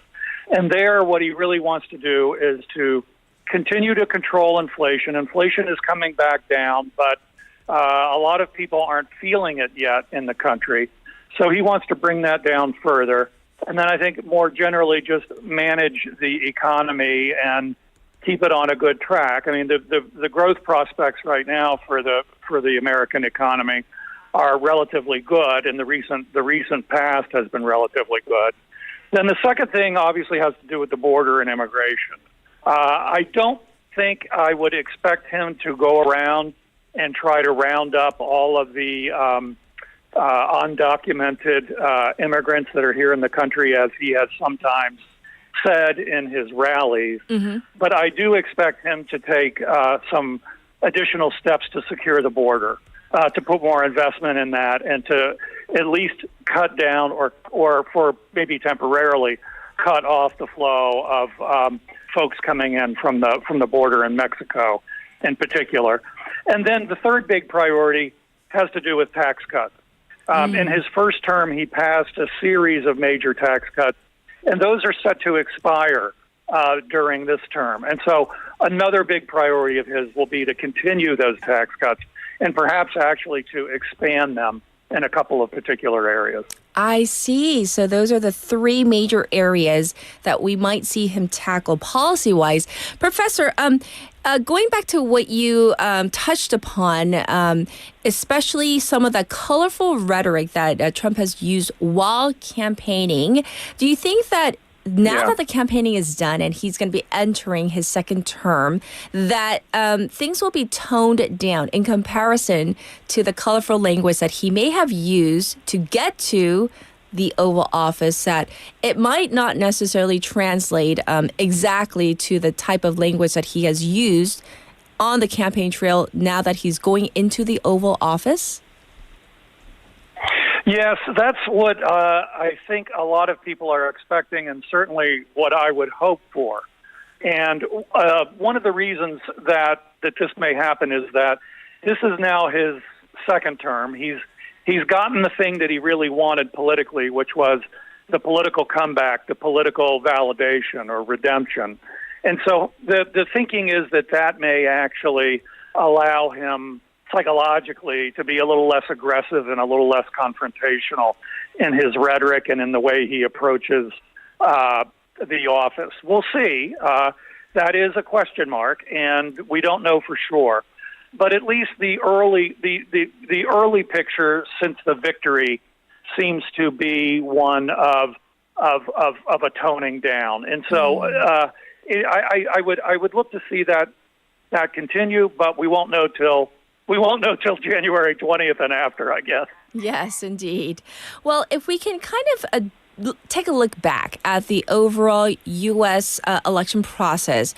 And there, what he really wants to do is to continue to control inflation. Inflation is coming back down, but a lot of people aren't feeling it yet in the country. So he wants to bring that down further. And then I think more generally just manage the economy and keep it on a good track. I mean, the growth prospects right now for the American economy are relatively good, and the recent past has been relatively good. Then the second thing obviously has to do with the border and immigration. I don't think I would expect him to go around and try to round up all of the undocumented immigrants that are here in the country, as he has sometimes said in his rallies. Mm-hmm. But I do expect him to take some additional steps to secure the border, to put more investment in that, and to at least cut down or for maybe temporarily cut off the flow of folks coming in from the border in Mexico in particular. And then the third big priority has to do with tax cuts. In his first term, he passed a series of major tax cuts, and those are set to expire during this term. And so another big priority of his will be to continue those tax cuts and perhaps actually to expand them in a couple of particular areas. I see. So those are the three major areas that we might see him tackle policy-wise. Professor, going back to what you touched upon, especially some of the colorful rhetoric that Trump has used while campaigning, do you think that now that the campaigning is done and he's going to be entering his second term, that things will be toned down in comparison to the colorful language that he may have used to get to the Oval Office, that it might not necessarily translate exactly to the type of language that he has used on the campaign trail now that he's going into the Oval Office? Yes, that's what I think a lot of people are expecting, and certainly what I would hope for. And one of the reasons that this may happen is that this is now his second term. He's gotten the thing that he really wanted politically, which was the political comeback, the political validation or redemption. And so the thinking is that may actually allow him psychologically to be a little less aggressive and a little less confrontational in his rhetoric and in the way he approaches the office. We'll see. That is a question mark, and we don't know for sure. But at least the early picture since the victory seems to be one of a toning down. And so I would look to see that continue, but we won't know till January 20th and after, I guess. Yes, indeed. Well, if we can kind of take a look back at the overall U.S. Election process,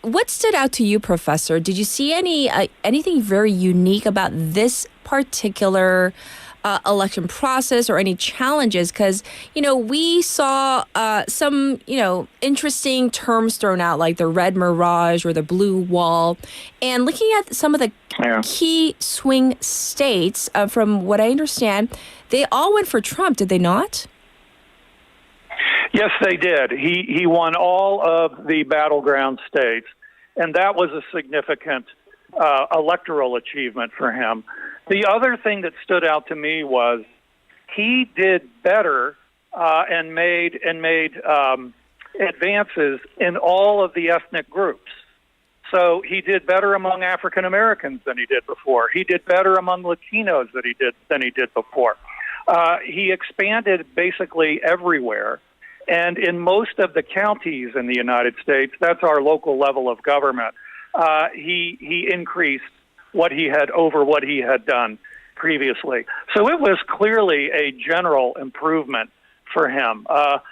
what stood out to you, Professor? Did you see anything very unique about this particular election process or any challenges? Because, we saw some, interesting terms thrown out like the red mirage or the blue wall. And looking at some of the key swing states, from what I understand, they all went for Trump, did they not? Yes, they did. He won all of the battleground states, and that was a significant electoral achievement for him. The other thing that stood out to me was he did better and made advances in all of the ethnic groups. So he did better among African Americans than he did before. He did better among Latinos than he did before. He expanded basically everywhere. And in most of the counties in the United States, that's our local level of government, he increased what he had done previously. So it was clearly a general improvement for him,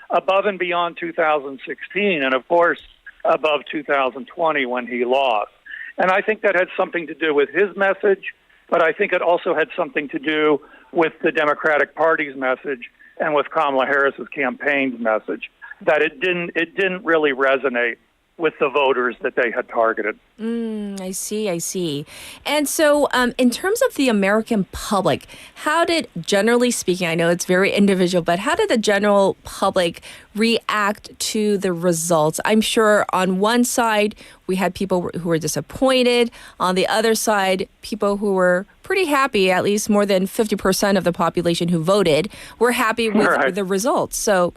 above and beyond 2016, and of course above 2020 when he lost. And I think that had something to do with his message, but I think it also had something to do with the Democratic Party's message and with Kamala Harris's campaign's message, that it didn't really resonate with the voters that they had targeted. I see. And so in terms of the American public, how did, generally speaking, I know it's very individual, but how did the general public react to the results? I'm sure on one side, we had people who were disappointed. On the other side, people who were pretty happy, at least more than 50% of the population who voted were happy with the results. So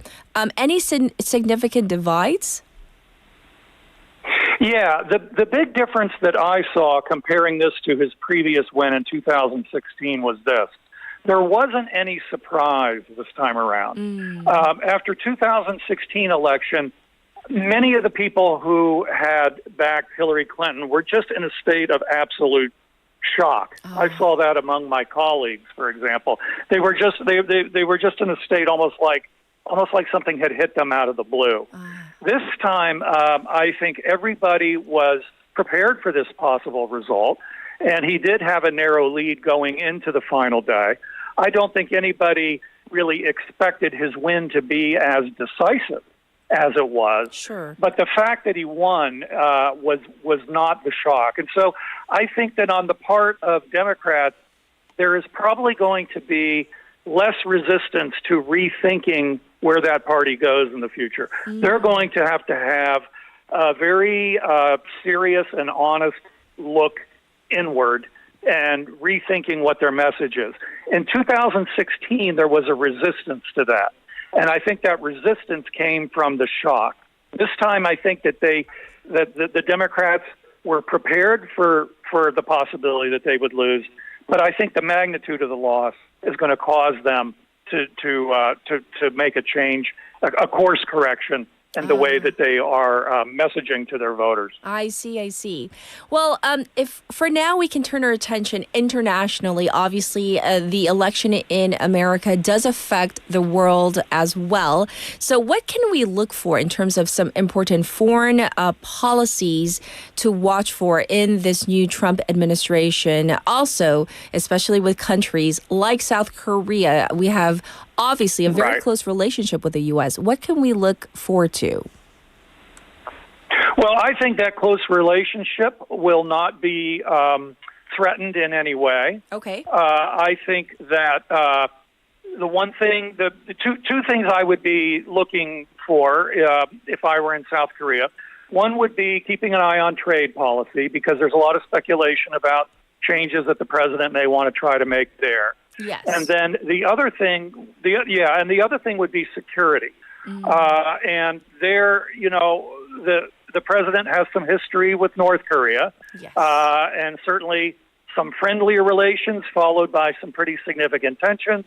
any significant divides? Yeah, the big difference that I saw comparing this to his previous win in 2016 was this. There wasn't any surprise this time around. After 2016 election, many of the people who had backed Hillary Clinton were just in a state of absolute shock. I saw that among my colleagues, for example. They were just they were just in a state almost like something had hit them out of the blue. This time, I think everybody was prepared for this possible result, and he did have a narrow lead going into the final day. I don't think anybody really expected his win to be as decisive as it was. Sure. But the fact that he won was not the shock. And so I think that on the part of Democrats, there is probably going to be less resistance to rethinking where that party goes in the future. They're going to have a very serious and honest look inward and rethinking what their message is. In 2016, there was a resistance to that. And I think that resistance came from the shock. This time, I think that the Democrats were prepared for the possibility that they would lose, but I think the magnitude of the loss is going to cause them to make a change, a course correction in the way that they are messaging to their voters. I see. Well, if for now we can turn our attention internationally, obviously the election in America does affect the world as well. So what can we look for in terms of some important foreign policies to watch for in this new Trump administration? Also, especially with countries like South Korea, we have obviously a very close relationship with the U.S. What can we look forward to? Well, I think that close relationship will not be threatened in any way. Okay. I think that the two things I would be looking for if I were in South Korea, one would be keeping an eye on trade policy, because there's a lot of speculation about changes that the president may want to try to make there. Yes. And then the other thing would be security. And there, the president has some history with North Korea, and certainly some friendlier relations followed by some pretty significant tensions.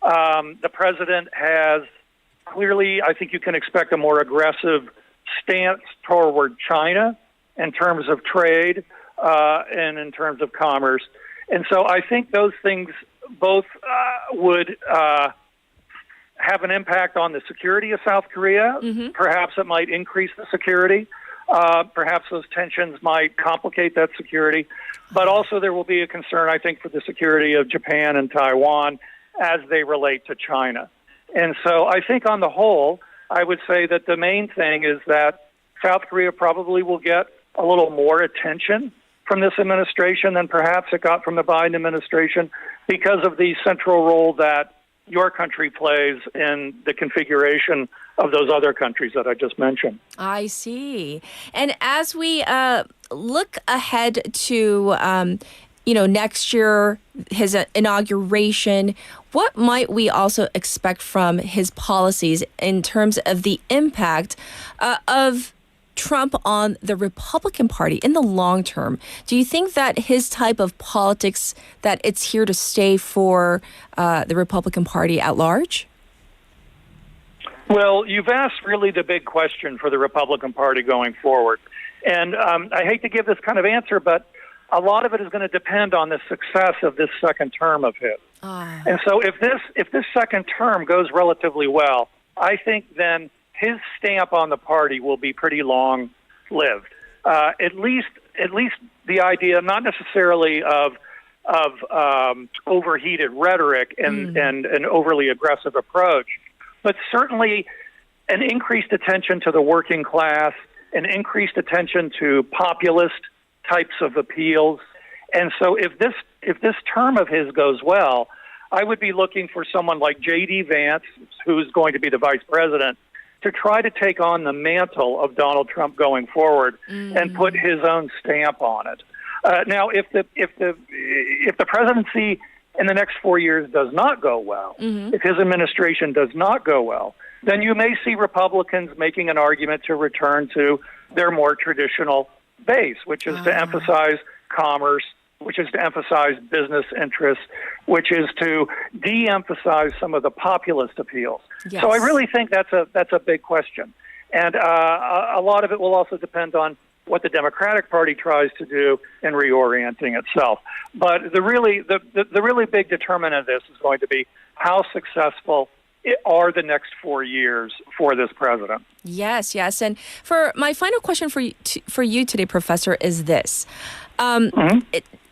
The president has clearly, I think you can expect a more aggressive stance toward China in terms of trade and in terms of commerce. And so I think those things both would have an impact on the security of South Korea. Perhaps it might increase the security. Perhaps those tensions might complicate that security. But also there will be a concern, I think, for the security of Japan and Taiwan as they relate to China. And so I think on the whole, I would say that the main thing is that South Korea probably will get a little more attention from this administration than perhaps it got from the Biden administration, because of the central role that your country plays in the configuration of those other countries that I just mentioned. I see. And as we look ahead to, next year, his inauguration, what might we also expect from his policies in terms of the impact of Trump on the Republican Party in the long term? Do you think that his type of politics, that it's here to stay for the Republican Party at large? Well, you've asked really the big question for the Republican Party going forward. And I hate to give this kind of answer, but a lot of it is going to depend on the success of this second term of his. And so if this second term goes relatively well, I think then his stamp on the party will be pretty long-lived. At least the idea, not necessarily of overheated rhetoric and an overly aggressive approach, but certainly an increased attention to the working class, an increased attention to populist types of appeals. And so if this term of his goes well, I would be looking for someone like J.D. Vance, who's going to be the vice president, to try to take on the mantle of Donald Trump going forward and put his own stamp on it. Now, if the presidency in the next 4 years does not go well, if his administration does not go well, then you may see Republicans making an argument to return to their more traditional base, which is to emphasize commerce, which is to emphasize business interests, which is to de-emphasize some of the populist appeals. Yes. So I really think that's a big question. And a lot of it will also depend on what the Democratic Party tries to do in reorienting itself. But the really big determinant of this is going to be how successful are the next 4 years for this president. Yes. And for my final question for you today, Professor, is this.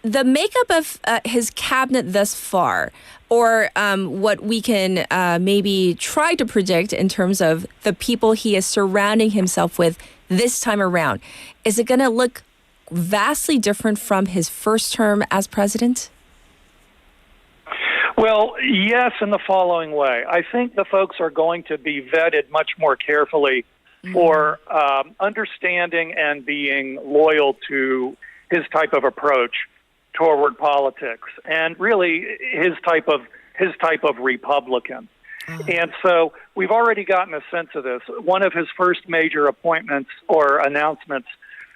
The makeup of his cabinet thus far, or what we can maybe try to predict in terms of the people he is surrounding himself with this time around, is it going to look vastly different from his first term as president? Well, yes, in the following way. I think the folks are going to be vetted much more carefully for understanding and being loyal to his type of approach toward politics, and really his type of Republican. And so we've already gotten a sense of this. One of his first major appointments or announcements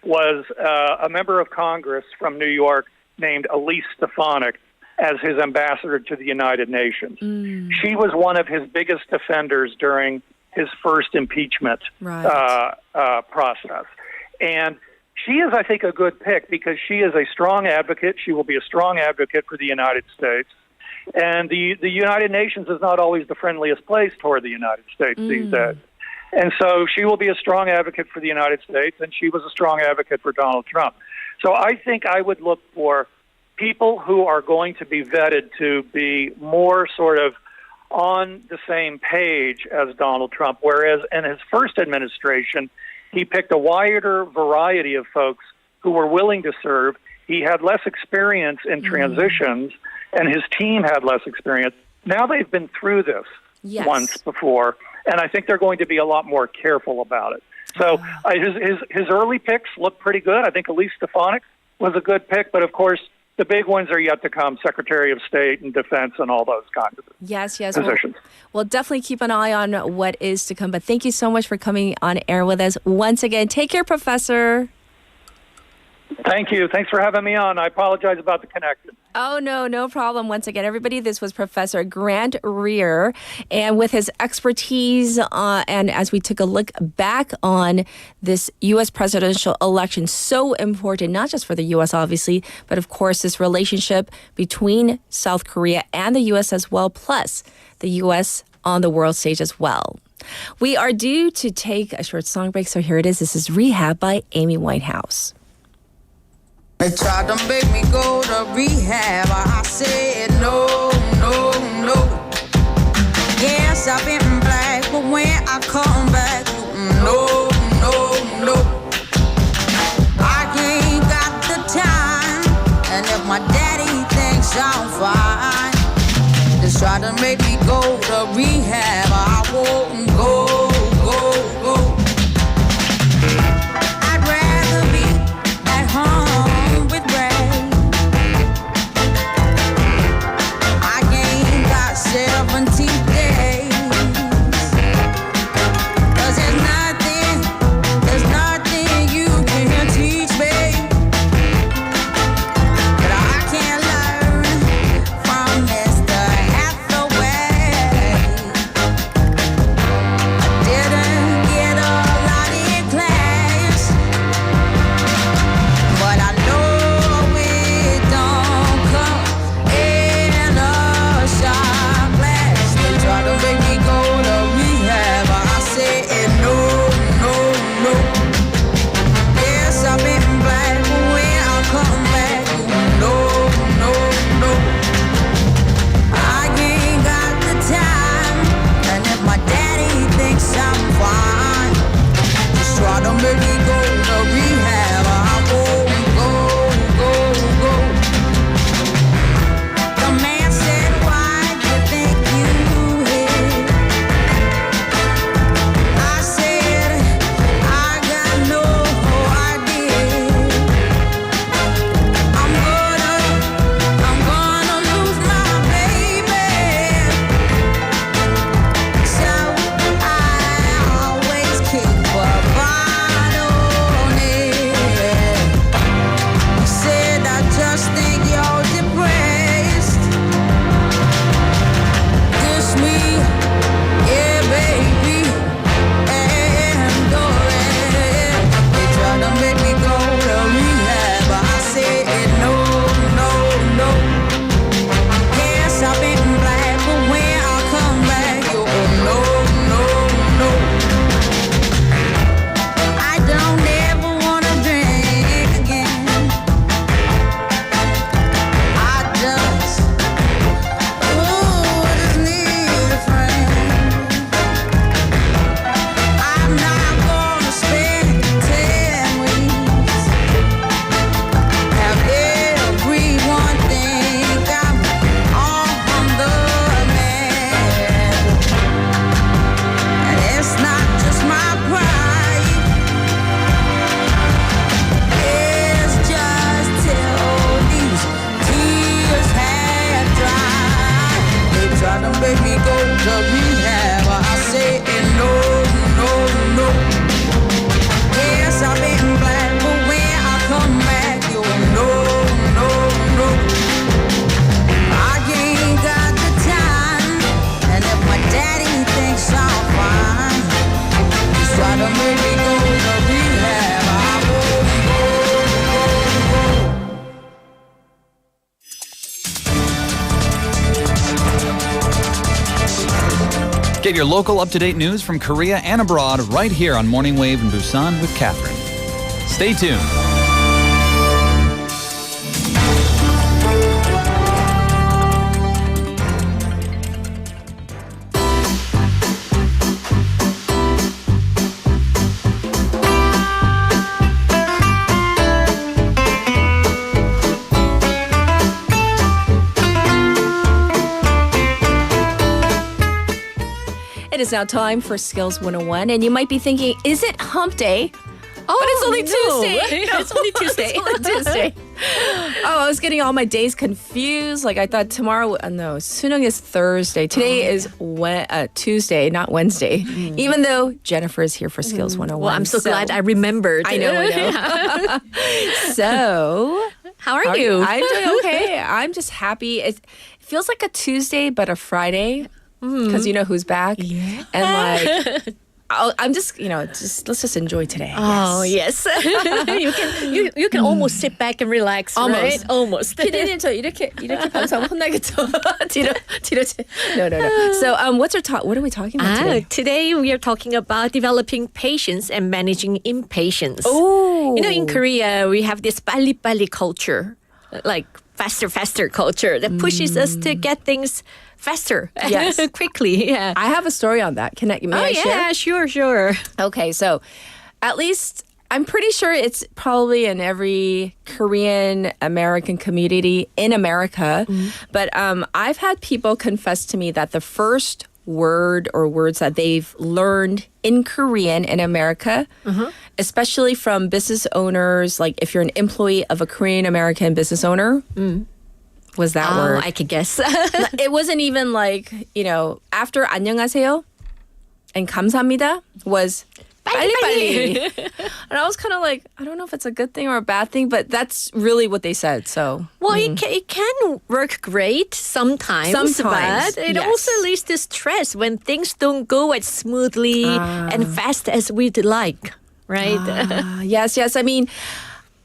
was a member of Congress from New York named Elise Stefanik as his ambassador to the United Nations. She was one of his biggest defenders during his first impeachment process. And she is, I think, a good pick because she is a strong advocate. She will be a strong advocate for the United States. And the United Nations is not always the friendliest place toward the United States these days. And so she will be a strong advocate for the United States, and she was a strong advocate for Donald Trump. So I think I would look for people who are going to be vetted to be more sort of on the same page as Donald Trump, whereas in his first administration, he picked a wider variety of folks who were willing to serve. He had less experience in transitions, and his team had less experience. Now they've been through this once before, and I think they're going to be a lot more careful about it. So his early picks look pretty good. I think Elise Stefanik was a good pick, but of course, the big ones are yet to come, Secretary of State and Defense and all those kinds of positions. We'll definitely keep an eye on what is to come. But thank you so much for coming on air with us once again. Take care, Professor. Thank you. Thanks for having me on. I apologize about the connection. Oh, no problem. Once again, everybody, this was Professor Grant Rear. And with his expertise, and as we took a look back on this U.S. presidential election, so important, not just for the U.S., obviously, but of course, this relationship between South Korea and the U.S. as well, plus the U.S. on the world stage as well. We are due to take a short song break, so here it is. This is Rehab by Amy Winehouse. They tried to make me go to rehab. I said no. Yes, I've been black, but when I come back, no. I ain't got the time, and if my daddy thinks I'm fine, just try to make me go to rehab. I won't go. I'd rather be at home. make me go to rehab. I say no, no, no. Yes, I've been black, but when I come back, you'll no, no, no. I ain't got the time, and if my daddy thinks I'm fine, he's trying to make me go to rehab. I won't go. Get your local up-to-date news from Korea and abroad right here on Morning Wave in Busan with Catherine. Stay tuned. It is now time for Skills 101, and you might be thinking, is it hump day? Oh, but it's only no. Tuesday. It's only Tuesday. It's only Tuesday. Oh, I was getting all my days confused. Like I thought tomorrow, no, 수능 is Thursday. Today is Tuesday, not Wednesday. Even though Jennifer is here for Skills 101. Well, I'm so glad I remembered. I know. So, how are you? I'm doing okay. I'm just happy. It feels like a Tuesday, but a Friday. Because you know who's back. Yeah. And like, I'm just, let's just enjoy today. Oh, yes. you can almost sit back and relax, right? Almost. 피디님 저 이렇게 방송 혼나겠죠? 뒤로. No. So, what are we talking about today? Today we are talking about developing patience and managing impatience. Oh. In Korea, we have this 빨리빨리 culture, like faster culture that pushes us to get things faster, yes, quickly. Yeah, I have a story on that. May I share? Sure. Okay, so at least I'm pretty sure it's probably in every Korean American community in America. But I've had people confess to me that the first word or words that they've learned in Korean in America, especially from business owners, like if you're an employee of a Korean American business owner, was that word. I could guess. It wasn't even like, after 안녕하세요 and 감사합니다 was 빨리빨리. And I was kind of like, I don't know if it's a good thing or a bad thing, but that's really what they said. So, well, it can work great sometimes, but it also leads to stress when things don't go as smoothly and fast as we'd like, right? Yes. I mean,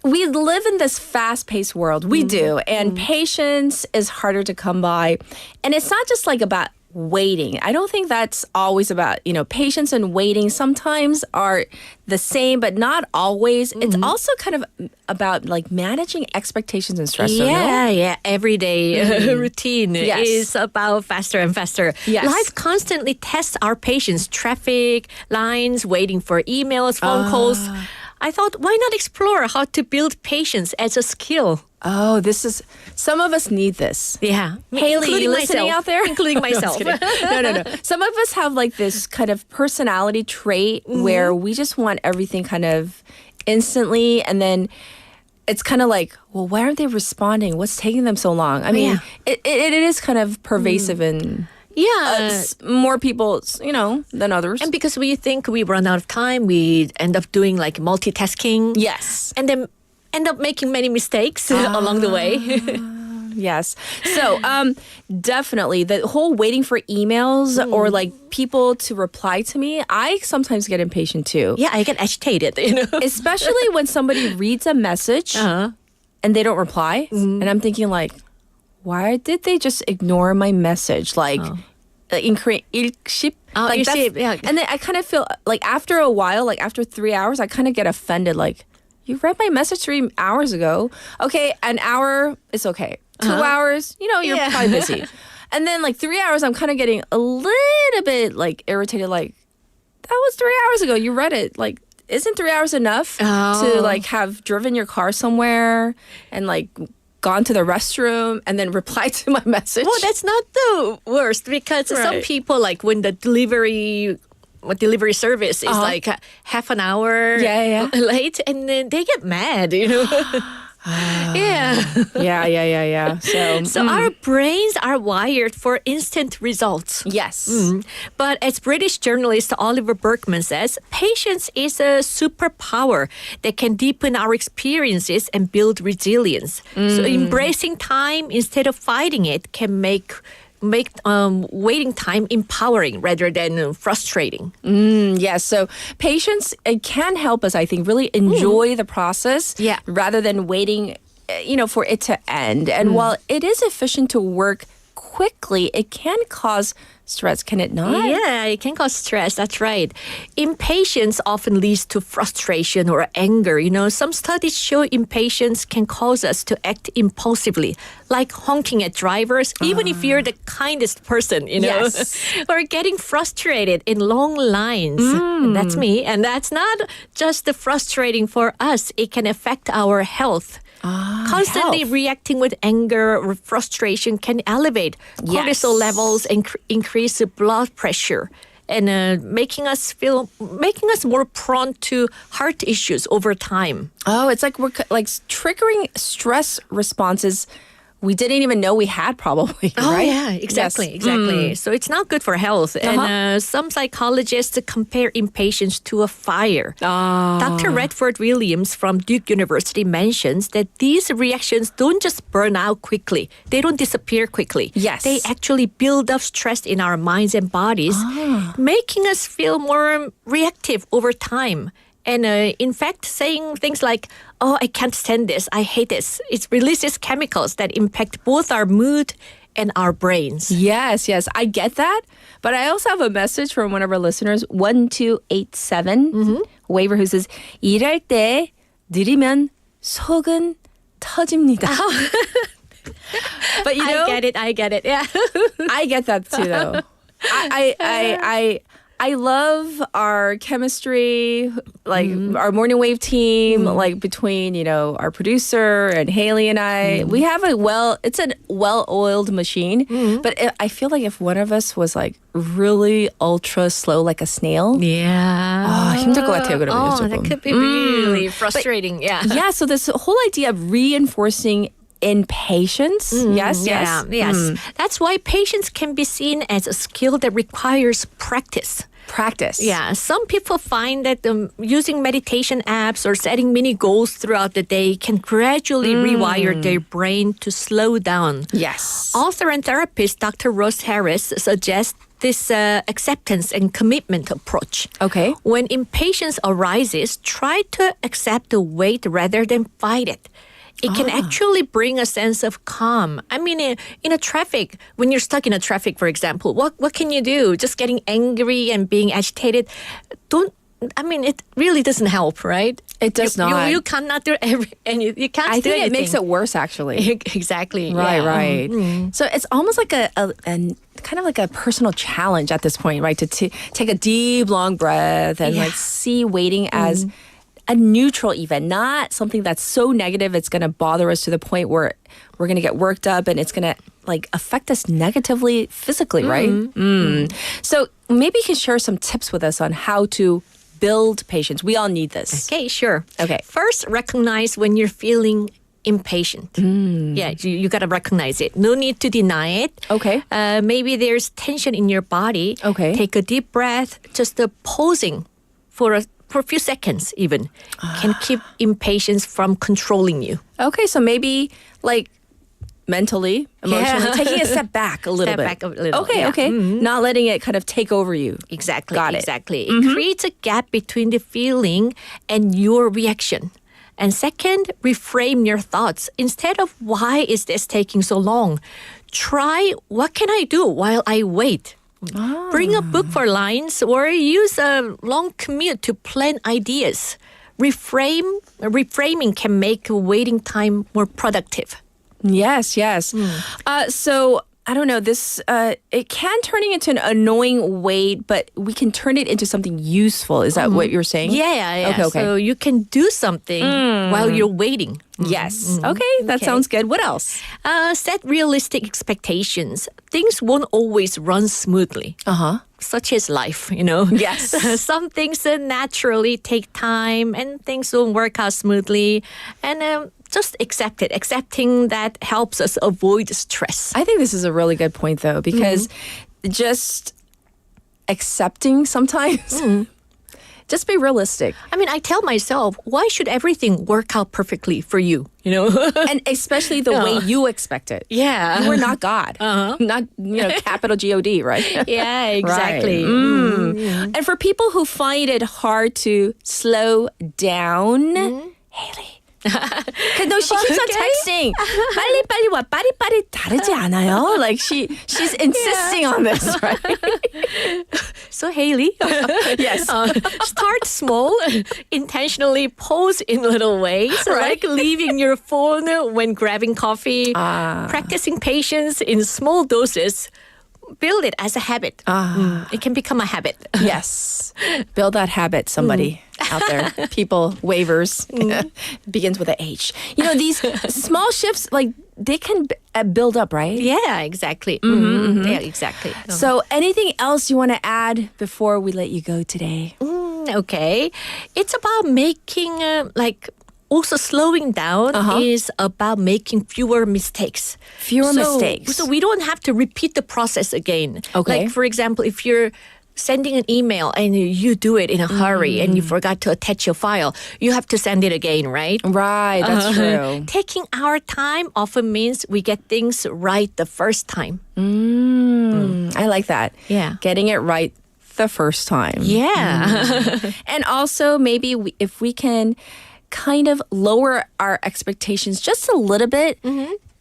we live in this fast-paced world. We do. And patience is harder to come by. And it's not just like about waiting. I don't think that's always about, patience and waiting sometimes are the same, but not always. It's also kind of about like managing expectations and stress. Yeah. Everyday routine is about faster and faster. Yes. Life constantly tests our patience. Traffic, lines, waiting for emails, phone calls. I thought, why not explore how to build patience as a skill? Oh, some of us need this. Yeah. Haley, including listening myself. out there? Including myself. No. Some of us have like this kind of personality trait where we just want everything kind of instantly, and then it's kind of like, well, why aren't they responding? What's taking them so long? I mean, it is kind of pervasive in... Yeah. More people, than others. And because we think we run out of time, we end up doing like multitasking. Yes. And then end up making many mistakes along the way. Yes. So definitely the whole waiting for emails or like people to reply to me, I sometimes get impatient too. Yeah, I get agitated, Especially when somebody reads a message and they don't reply. And I'm thinking like, why did they just ignore my message? Like in Korean, 일십. Like 일십, and then I kind of feel like after a while, like after 3 hours, I kind of get offended. Like, you read my message 3 hours ago. Okay, an hour is okay. 2 hours, you're probably busy. And then like 3 hours, I'm kind of getting a little bit like irritated. Like, that was 3 hours ago. You read it. Like, isn't 3 hours enough to like have driven your car somewhere and like gone to the restroom and then replied to my message? Well, that's not the worst because some people, like when the delivery service is like half an hour late, and then they get mad, Yeah. Yeah. So our brains are wired for instant results. Yes. But as British journalist Oliver Berkman says, patience is a superpower that can deepen our experiences and build resilience. So embracing time instead of fighting it can make waiting time empowering rather than frustrating. Yes. So patience, it can help us, I think, really enjoy the process rather than waiting, for it to end. And while it is efficient to work quickly, it can cause stress, can it not? Yeah, it can cause stress. That's right. Impatience often leads to frustration or anger. Some studies show impatience can cause us to act impulsively, like honking at drivers, even if you're the kindest person, Yes. or getting frustrated in long lines. And that's me. And that's not just the frustrating for us. It can affect our health. Constantly reacting with anger or frustration can elevate cortisol levels and increase the blood pressure and making us more prone to heart issues over time. Oh, it's like we're triggering stress responses we didn't even know we had, probably. Oh, right? yeah, exactly. So it's not good for health. And some psychologists compare impatience to a fire. Dr. Redford Williams from Duke University mentions that these reactions don't just burn out quickly. They don't disappear quickly. Yes. They actually build up stress in our minds and bodies, making us feel more reactive over time. And in fact, saying things like, oh, I can't stand this, I hate this. It releases chemicals that impact both our mood and our brains. Yes, I get that. But I also have a message from one of our listeners, 1287, waiver, who says, 일할 때 느리면 속은 터집니다. But I get it. Yeah. I get that too, though. I love our chemistry, like our morning wave team, like between, our producer and Haley and I. We have it's a well-oiled machine. But I feel like if one of us was like really ultra slow like a snail. 힘들 것 같아요, 그러면 조금. That could be really frustrating. Yeah, so this whole idea of reinforcing impatience. Yes. That's why patience can be seen as a skill that requires practice. Yeah, some people find that using meditation apps or setting mini goals throughout the day can gradually rewire their brain to slow down. Yes. Author and therapist Dr. Ross Harris suggests this acceptance and commitment approach. Okay. When impatience arises, try to accept the wait rather than fight it. It can actually bring a sense of calm. I mean, in a traffic, when you're stuck in a traffic, for example, what can you do? Just getting angry and being agitated? It really doesn't help, right? It does not. You cannot do you can't I do think anything. it makes it worse, actually. Exactly. Right. So it's almost like a kind of like a personal challenge at this point, right? To take a deep, long breath and see waiting as a neutral event, not something that's so negative it's going to bother us to the point where we're going to get worked up and it's going to affect us negatively physically, right? So maybe you can share some tips with us on how to build patience. We all need this. Okay, sure. Okay. First, recognize when you're feeling impatient. Yeah, you got to recognize it. No need to deny it. Okay. Maybe there's tension in your body. Okay. Take a deep breath. Just pausing for a few seconds even can keep impatience from controlling you. Okay, so maybe mentally, emotionally, taking a step back a little bit. Okay. Not letting it kind of take over you. Exactly. Got it. Exactly. It creates a gap between the feeling and your reaction. And second, reframe your thoughts. Instead of why is this taking so long, try what can I do while I wait? Bring a book for lines or use a long commute to plan ideas. Reframing can make waiting time more productive. Yes. So I don't know, this, it can turn into an annoying wait, but we can turn it into something useful. Is that what you're saying? Yeah. Okay. So you can do something while you're waiting. Yes. Okay, that sounds good. What else? Set realistic expectations. Things won't always run smoothly. Such is life, Yes. Some things naturally take time and things don't work out smoothly. And just accept it. Accepting that helps us avoid stress. I think this is a really good point, though, because just accepting sometimes, just be realistic. I mean, I tell myself, why should everything work out perfectly for you? You know, And especially the way you expect it. Yeah. You are not God. Not, capital G-O-D, right? Yeah, exactly. Right. And for people who find it hard to slow down, Haley. No, she keeps on texting. 빨리빨리와 빠리빠리 다르지 않아요? Like she's insisting on this, right? So Haley, Yes. Start small, intentionally pause in little ways, like leaving your phone when grabbing coffee, practicing patience in small doses. Build it as a habit. It can become a habit. Yes. Build that habit, somebody out there. People, waivers, begins with an H. These small shifts, like, they can build up, right? Yeah, exactly. Yeah, exactly. So anything else you want to add before we let you go today? Okay. It's about making, also slowing down is about making fewer mistakes. Fewer mistakes. So we don't have to repeat the process again. Okay. Like, for example, if you're sending an email and you do it in a hurry and you forgot to attach your file, you have to send it again, right? Right, that's true. Taking our time often means we get things right the first time. I like that. Yeah. Getting it right the first time. Yeah. And also maybe if we can kind of lower our expectations just a little bit,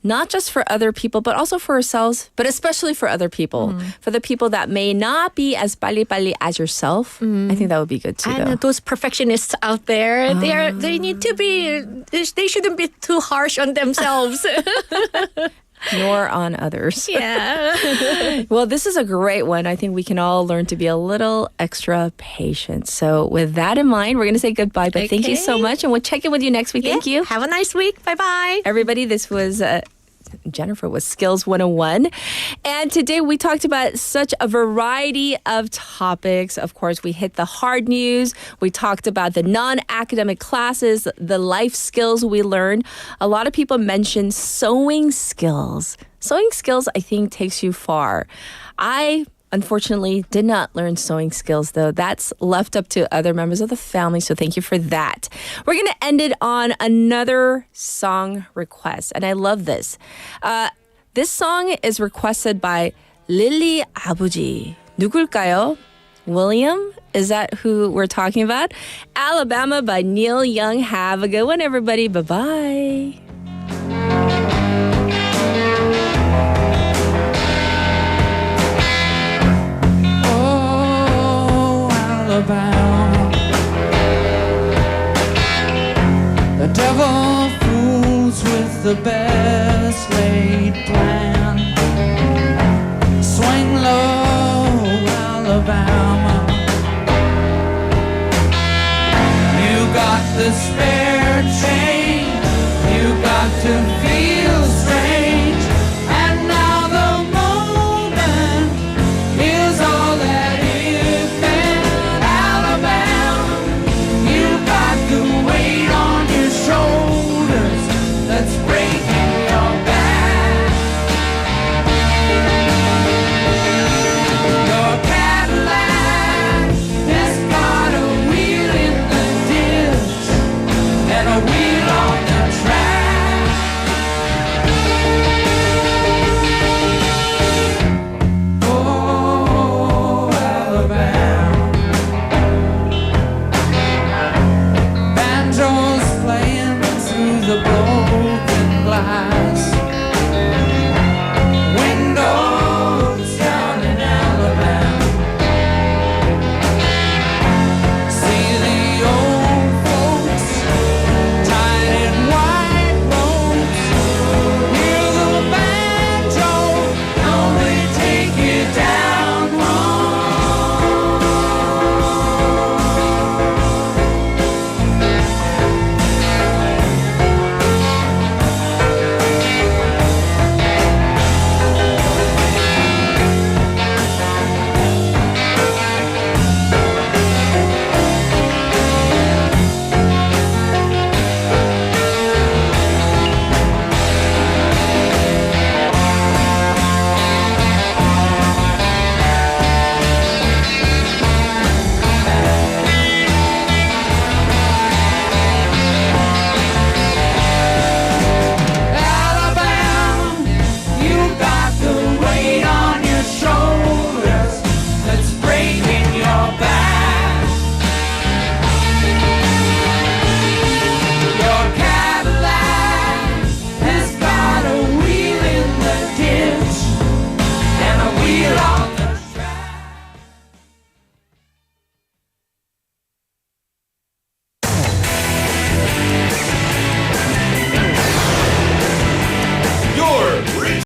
not just for other people, but also for ourselves, but especially for other people, for the people that may not be as 빨리빨리 as yourself. I think that would be good too. And those perfectionists out there, they need to be, they shouldn't be too harsh on themselves. Nor on others. Yeah. Well, this is a great one. I think we can all learn to be a little extra patient. So with that in mind, we're going to say goodbye. But thank you so much. And we'll check in with you next week. Thank you. Have a nice week. Bye-bye. Everybody, this was Jennifer with Skills 101. And today we talked about such a variety of topics. Of course, we hit the hard news. We talked about the non-academic classes, the life skills we learned. A lot of people mentioned sewing skills. Sewing skills, I think, takes you far. I unfortunately did not learn sewing skills, though. That's left up to other members of the family, so thank you for that. We're going to end it on another song request, and I love this. This song is requested by Lily 아버지. 누굴까요? William? Is that who we're talking about? Alabama by Neil Young. Have a good one, everybody. Bye-bye.